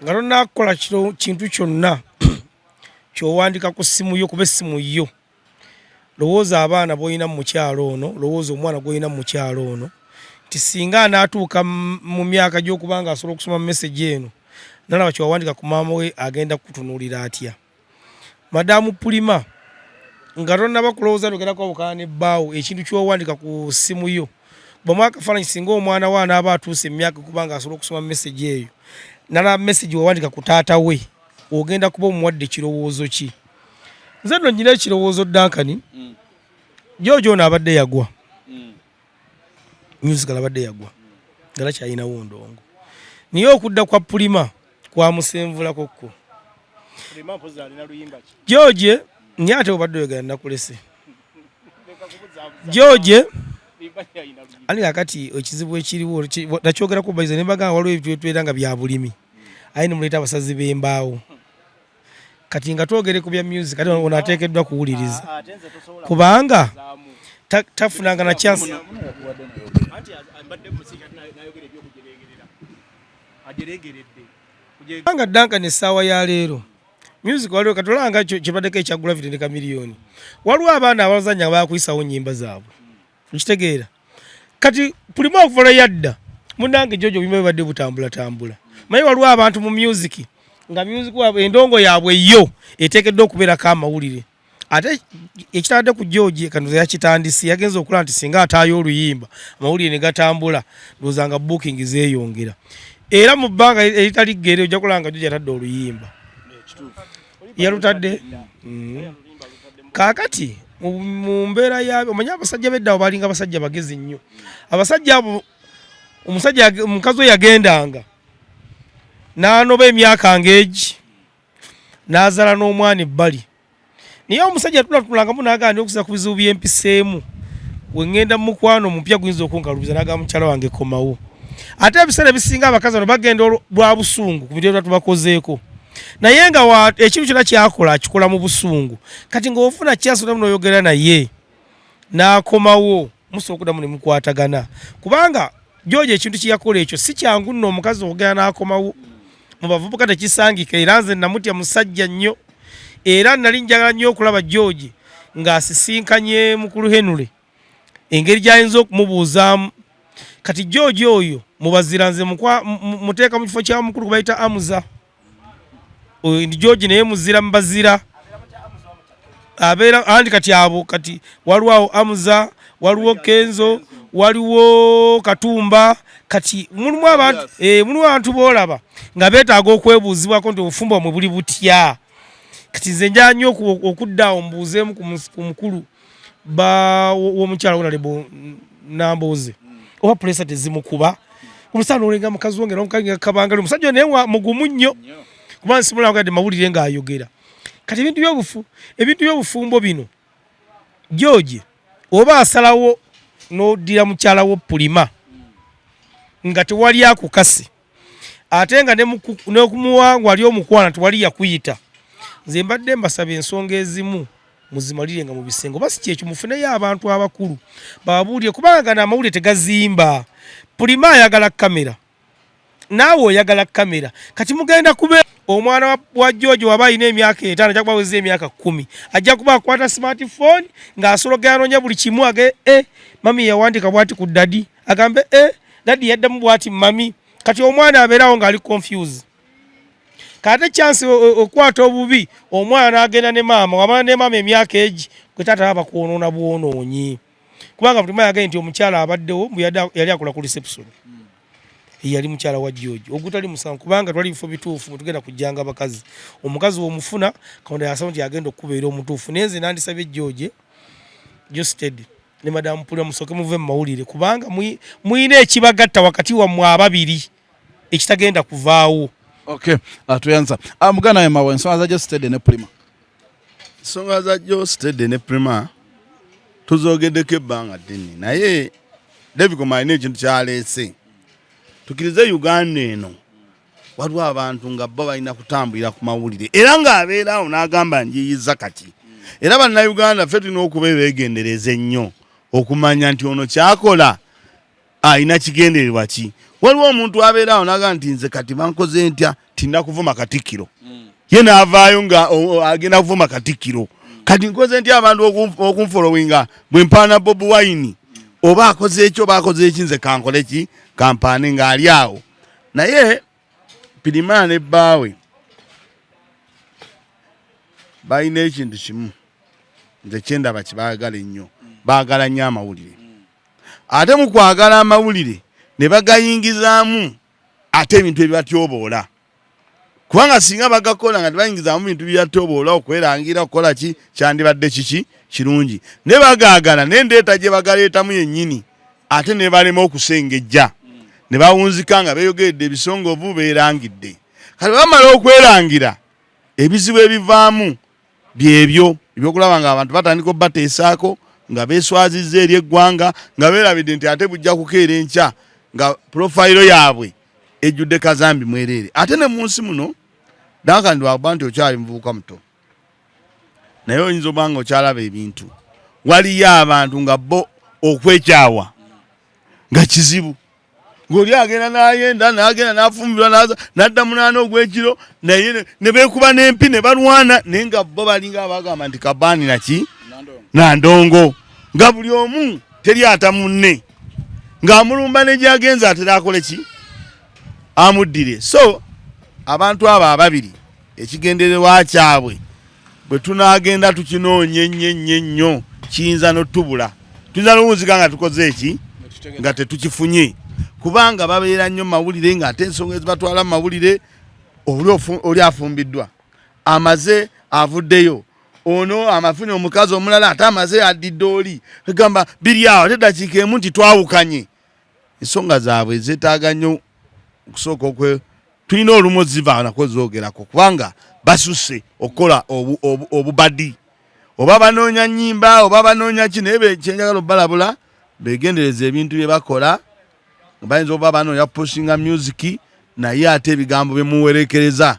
D: nga tonnakola kintu kyonna ky'owandiika ku ssimu yo kuba essimu yo. Lowooza abaana b'olina mu mukyalo ono, lowooza omwana gw'olina mu mukyalo ono nti singa anaatuuka mu myaka gy'okuba nga asobola okusoma message eno nalaba ky'owandiika ku maama we agenda kutunuulira atya. Madamu Prima nga tonnaba kulowooza togerako obukana n'ebbaawo ekintu ky'owandiika ku ssimu yo bw'omu akafaananyi singa omwana we anaaba atuuse emyaka okuba nga asobola okusoma message eyo nalaba message wewandiika ku taata we ogenda kuba omuwadde kirowoozo ki? Nze nno nnyina ekirowoozo Duncan George ono abadde yagwa musical abadde yagwa ngala kyayinawo ndongo naye okudda kwa Prima kwamusenvulakokko. George nye ate obadde oyogera nakulese George ani akati ekizibu ekiriwo nakyogera ku bayiza ne bagamba waliwo ebitwetwera nga bya bulimi ayi nemuleeta abasazi b'embaawo kati nga twogere ku bya music kati ono ateekeddwa kuwuliriza kubanga tafunanga na chance. Kubanga Duncan essaawa ya leero music waliwo katolanga kibaddeko ekyagula vitendeka miliyoni waliwo abaana abazanya bakuyisawo nnyimba zaabwe nkitegeera kati Prima okuvola yadda munange George obuyimba bibadde butambula naye waliwo abantu mu music nga music wabwe endongo yaabwe yo eteekeddwa okubeerako amawulire ate ekitadde ku George kanoza yakitandisi yagenza okulaba nti singa ataayo oluyimba amawulire ne gatambula ndowooza nga booking zeeyongera era mu bbanga eritali ggere ojja kulanga George atadde oluyimba yalutadde kaakati mu mbeera yabyo omanyi abasajja beddawo balinga abasajja bagezi nnyo abasajja abo omukazi we yagendanga n'anoba emyaka ng'egi n'azaala n'omwana ebbali naye omusajja tulangamu n'agamba ndi okuza ku bizibu by'empiseemu we ŋŋenda mu mukwano omupya guyinza okunkalubiza n'agamba mukyala wange komawo ate ebiseera ebisinga abakazi bano bagenda lwa busungu ku bintu ebyo tubakozeeko naye nga ekintu kyonna kyakola akikola mu busungu kati ng'ofuna kyasodamu n'oyogera naye n'akomawo musobola okuddamu ne mukwatagana kubanga George ekintu kyeyakola ekyo si kyangu nno omukazi okugera n'akomawo mu bavubuka tekisangika era nze namutya musajja nnyo era nali njagala nnyo okulaba George ng'asisinkanye mukulu Henry engeri gy'ayinza okumubuuzaamu. Kati George oyo mubazira nze muteeka mu kifo kya mukulu bayita Amuza. Ndi George naye muzira mbazira abeera andi kati abo kati waliwo Amuza, waliwo Kenzo, waliwo Katumba, kati mulimu abantu boolaba nga beetaaga okwebuuzibwako nti obufumbo mwe buli butya. Kati nze njala nnyo okuddaawo mbuuzeemu ku mukulu w'omukyala Honorable Nambooze oba pulesa tezimukuba omusana olenga mukazi wongera omukazi kabangali omusajja naye mugumu nnyo kubanga simulabagade mawulire ng'ayogera. Kati ebintu by'obufumbo bino George oba asalawo n'oddira mukyala wo Pulima nga tewali akukase ate nga n'okumuwangwa ali omukwana tewali yakuyita, nze mbadde mbasaba ensonga ezimu muzimalire nga mu bisengo basi kyekyo mufuneyo abantu abakulu bababuulire kubanga n'amawulire tegazimba. Pulima ayagala kamera naawe oyagala kamera, kati mugenda kube omwana wa George waba alina emyaka 5 ajja kuba aweza emyaka 10 ajja kuba akwata smartphone ng'asologera anoonya buli kimu mami yawandika bwati ku dadi agambe dadi yaddamu bwati mami, kati omwana abeerawo ng'ali confused. Kati chance okwata obubi omwana agenda ne maama wamala ne maama emyaka egi gwe taata aba kwonoona bwonoonyi kubanga Pulima yagambye nti omukyala abaddewo yali akola ku reception yali mukyala wa George ogutali musango kubanga twali bifo bituufu tugenda kujjanga abakazi omukazi w'omufuna Katonda yasaba nti agenda okubeera omutuufu. Naye nze nandisabye George steady ne Madam Pulima musooke muve mu mawulire kubanga muyina ekibagatta wakati wammwe ababiri ekitagenda kuvaawo.
A: Okay, atuyanza. Mugana ya mawe nsonga za steady ne Pulima.
C: Nsonga za steady ne Pulima tuzogeddeko ebbanga ddene naye David Komaine ekintu kyaleese tukirize Uganda eno waliwo abantu nga bo balina kutambulira ku mawulire era ng'abeerawo n'agamba njiyiza kati era bannayuganda ffe tulina okuba beegendereza ennyo okumanya nti ono kyakola alina kigendererwa ki. Waliwo omuntu abeerawo n'agamba nti nze kati bankoze ntya tinna kuvuma Katikkiro ye n'avaayo nga agenda kuvuma Katikkiro kati nkoze ntya abantu okunfolowinga bwe mpaana Bobi Wine oba akoze ekyo oba akoze eki nze kankole ki kampaane ng'ali awo. Naye Pulima ne bbaawe balina ekintu kimu nze kyendaba kibaagala ennyo, baagala nnyo amawulire ate mu kwagala amawulire ne bagayingizaamu ate ebintu ebibatyoboola kubanga singa bagakola nga tebayingizaamu bintu byatyoboola okwerangira okukola ki kyandibadde kiki kirungi ne bagaagala n'endeeta gye bagaleetamu yennyini ate ne balema okusengejja ne bawunzika nga beeyogeredde ebisongovu beerangidde. Kati bamala okwerangira ebizibu ebivaamu byebyo ebyokulaba nga abantu batandika obbateesaako nga beeswazizza eri eggwanga nga beerabidde nti ate bujja kukeera enkya nga profayiro yaabwe ejjudde kazambi mwereere. Ate ne mu nsi muno nakandi wakuba nti okyali muvubuka muto naye oyinza oba nga okyalaba ebintu waliyo abantu nga bo okwekyawa nga kizibu ng'oli agenda n'ayenda n'agenda n'afumbirwa n'adda munaana ogw'ekiro naye ne beekuba n'empi ne balwana naye nga bo balinga abagamba nti kabaani naki nandongo nga buli omu teryata munne ng'amulumba ne gy'agenza atera akole ki amuddire. So abantu abo ababiri ekigendererwa kyabwe bwe tunaagenda tukinoonye nnyo kiyinza n'otubula tuyinza n'owunzika nga tukoze eki nga tetukifunye kubanga babeera nnyo mawulire ng'ate ensonga ezibatwala mu mawulire oli afumbiddwa amaze avuddeyo ono amafunye omukazi omulala ate amaze addidde oli egamba biri awo ate dakiika emu nti twawukanye. Ensonga zaabwe zeetaaga nnyo okusooka tulina olumu ziva nako zoogerako kubanga basusse okukola obubadi oba banoonya nnyimba oba banoonya ki naye kyenjagala obbalabula beegendereza ebintu bye bakola bayinza oba banoonya pusinga music naye ate ebigambo bye muwerekereza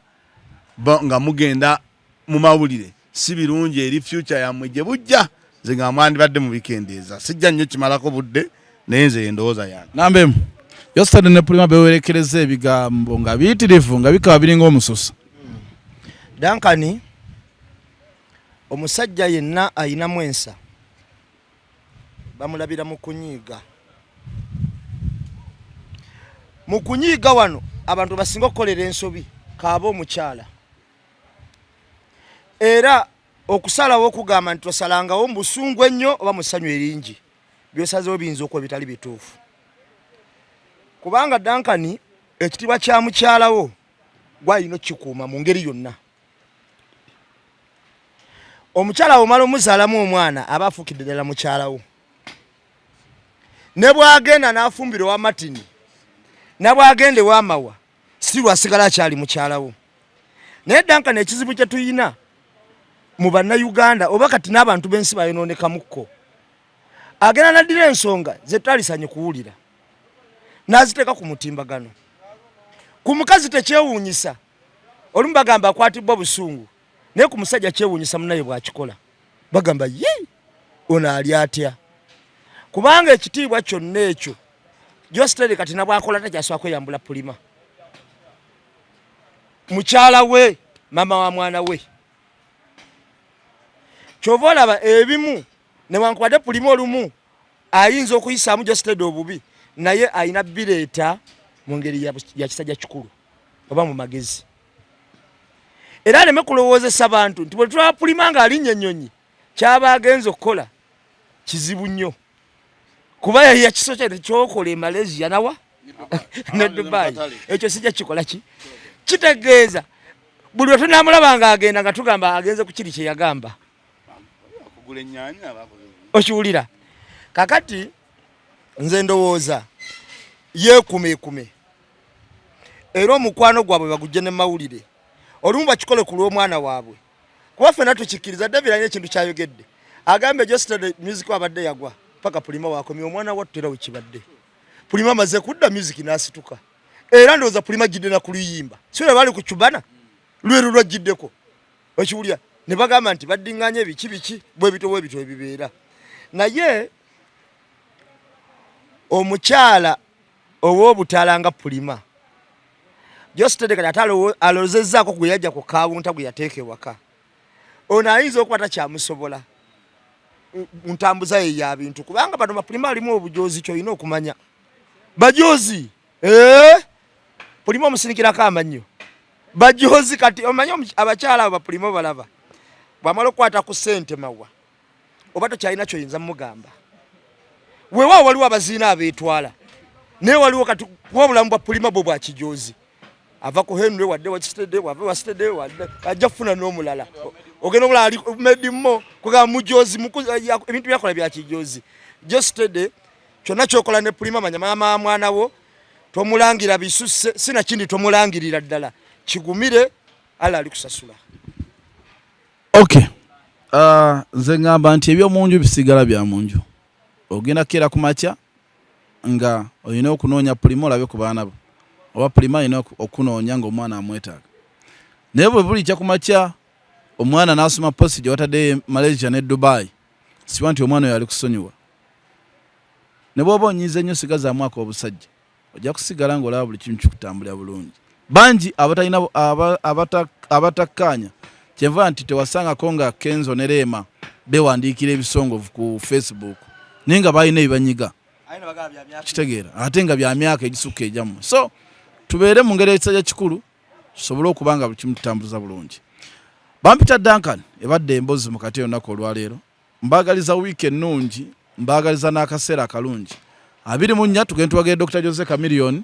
C: nga mugenda mu mawulire si birungi eri future yammwe gye bujja nze nga mwandibadde mu bikendeeza sijja nnyo kimalako budde naye nze endowooza yange
A: nambemu yostade ne Pulima bewerekereza ebigambo nga biyitirivu nga bikaba biringa omususa.
B: Dankani omusajja yenna ayina mwensa bamulabira mu kunyiiga. Mu kunyiiga wano abantu basinga okukolera ensobi kaaba omukyala. Era okusalawo okugamba nti tosalangawo mu busungu ennyo oba mu ssanyu eringi byosazeewo biyinza okuba bitali bituufu. Kubanga Dankani ekitiibwa kya mukyalawo gwalina okukikuuma mu ngeri yonna. Omukyala omala omuzaalamu omwana aba afuukidde ddala mukyalawo. Ne bw'agenda n'afumbira owa Matini ne bw'agenda ewa Mawa si lwasigala akyali mukyalawo. Naye Dankani ekizibu kye tuyina mu bannayuganda oba kati n'abantu b'ensi bayonoonekamuko, agenda naddira ensonga ze tutalisanye kuwulira n'aziteeka ku mutimbagano. Ku mukazi tekyewuunyisa, olumu bagamba akwatibbwa busungu, naye ku musajja kyewuunyisa munnaye bw'akikola bagamba ye ono ali atya. Kubanga ekitiibwa kyonna ekyo Jostere kati nabwakola takyasobola kweyambula Pulima, mukyala we, mama wa mwana we. Kyova olaba ebimu newankubadde Pulima olumu ayinza okuyisaamu Jostere obubi, naye ayina bireeta mu ngeri ya kisajja kikulu oba mu magezi. Era aleme kulowoozesa bantu nti bwe tulaba Pulima nga alinnya ennyonyi kyaba agenza okukola kizibu nnyo. Kuba ya kiso kye kyokola e Malaysia nawa ne Dubai, ekyo sijja kikola ki kitegeeza buli lwe tunaamulaba nga agenda nga tugamba agenze ku kiri kye yagamba. Okiwulira? Kakati nze ndowooza yeekumeekume era omukwano gwabwe bagujje ne mawulire olumu bakikole ku lw'omwana waabwe. Kuba ffenna tukikkiriza David alina ekintu kyayogedde agambe Jostere music abadde yagwa paka Pulima wakomye omwana wattu era wekibadde. Pulima maze kudda music n'asituka era ndowooza Pulima gidde na kuluyimba si olwo bali ku Cubana lweru lwaggiddeko. Okiwulira? Ne bagamba nti baddiŋŋaanye biki bwe bito ebibeera. Naye omukyala ow'obutaala nga Pulima Jostere kati ate alozezzaako gwe yajja ku kaawunta gwe yateeka ewaka, ono ayinza okuba takyamusobola ntambuza ye ya bintu. Kubanga bano bapulima alimu obujoozi kyolina okumanya bajoozi Pulima omusinikirako amannyo bajoozi. Kati omanyi abakyala abo bapulima balaba bwamala okukwata ku ssente mawa oba tokyalina kyoyinza mugamba. Weewaawo waliwo abaziina abeetwala naye waliwo kati w'obulamu bwa Pulima bwe bwa kijoozi. Ava ku Henry wadde wakitedde wava wasitedde wadde ajja kufuna n'omulala ogenda omulala ali medimo kugamba mujoozi ebintu byakola bya kijoozi. Jostere kyonna kyokola ne Pulima manya maama mwana wo tomulangira bisusse sina kindi tomulangirira ddala kigumire ala ali kusasula.
A: Okay. Nze ngamba nti ebyomunju bisigala bya munju. Ogenda kera ku makya nga olina okunoonya Pulima olabe ku baana bo oba Pulima alina okunoonya ng'omwana amwetaaga. Naye bwe bulijja ku makya omwana n'asoma posi gye watadde Malaysia ne Dubai, siba nti omwana oyo ali kusonyiwa. Ne bw'oba onyiiza ennyo sigaza mwaka obusajja ojja kusigala ng'olaba buli kimu kikutambulira bulungi. Bangi abatalina abatakkaanya kyenva nti tewasangako nga Kenzo ne Leema bewandiikira ebisongovu ku Facebook naye nga balina ebibanyiga kitegeera ate nga bya myaka egisukka ejamu. So tubeere mu ngeri ekisajja kikulu tusobole okuba nga buli kimu tutambuza bulungi. Bampita Dankani ebadde Emboozi Mukati olunaku olwaleero. Mbaagaliza wiiki ennungi, mbaagaliza n'akaseera akalungi. 24 tugenda tuwagire Dr. Jose Chameleone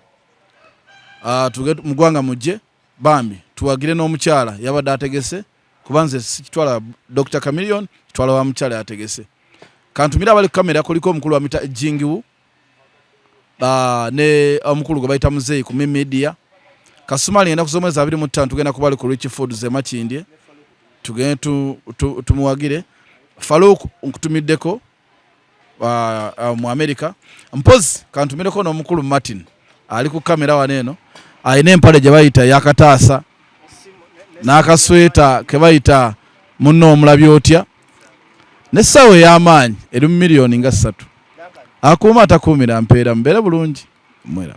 A: mu ggwanga mujje bambi tuwagire n'omukyala yabadde ategese kuba nze sikitwala Dr. Chameleone kitwala wa mukyala yategese. Kantumira abali ku kamera kuliko omukulu wa mita Jingiwu ne omukulu gwe bayita Muzeeyi ku media. Kasumali ngenda kuzomweza 25 tugenda kubali ku Rich Food ze Makindye tugenda tumuwagire. Farouk nkutumiddeko mu America. Mpozi kantumireko n'omukulu Martin ali ku kamera waneeno ayina empale gye bayita yakataasa n'akasweta ke bayita munno omulabye otya n'essawa ey'amaanyi eri mu miliyoni nga 3 akuuma atakuumira mpeera mbeere bulungi mwera.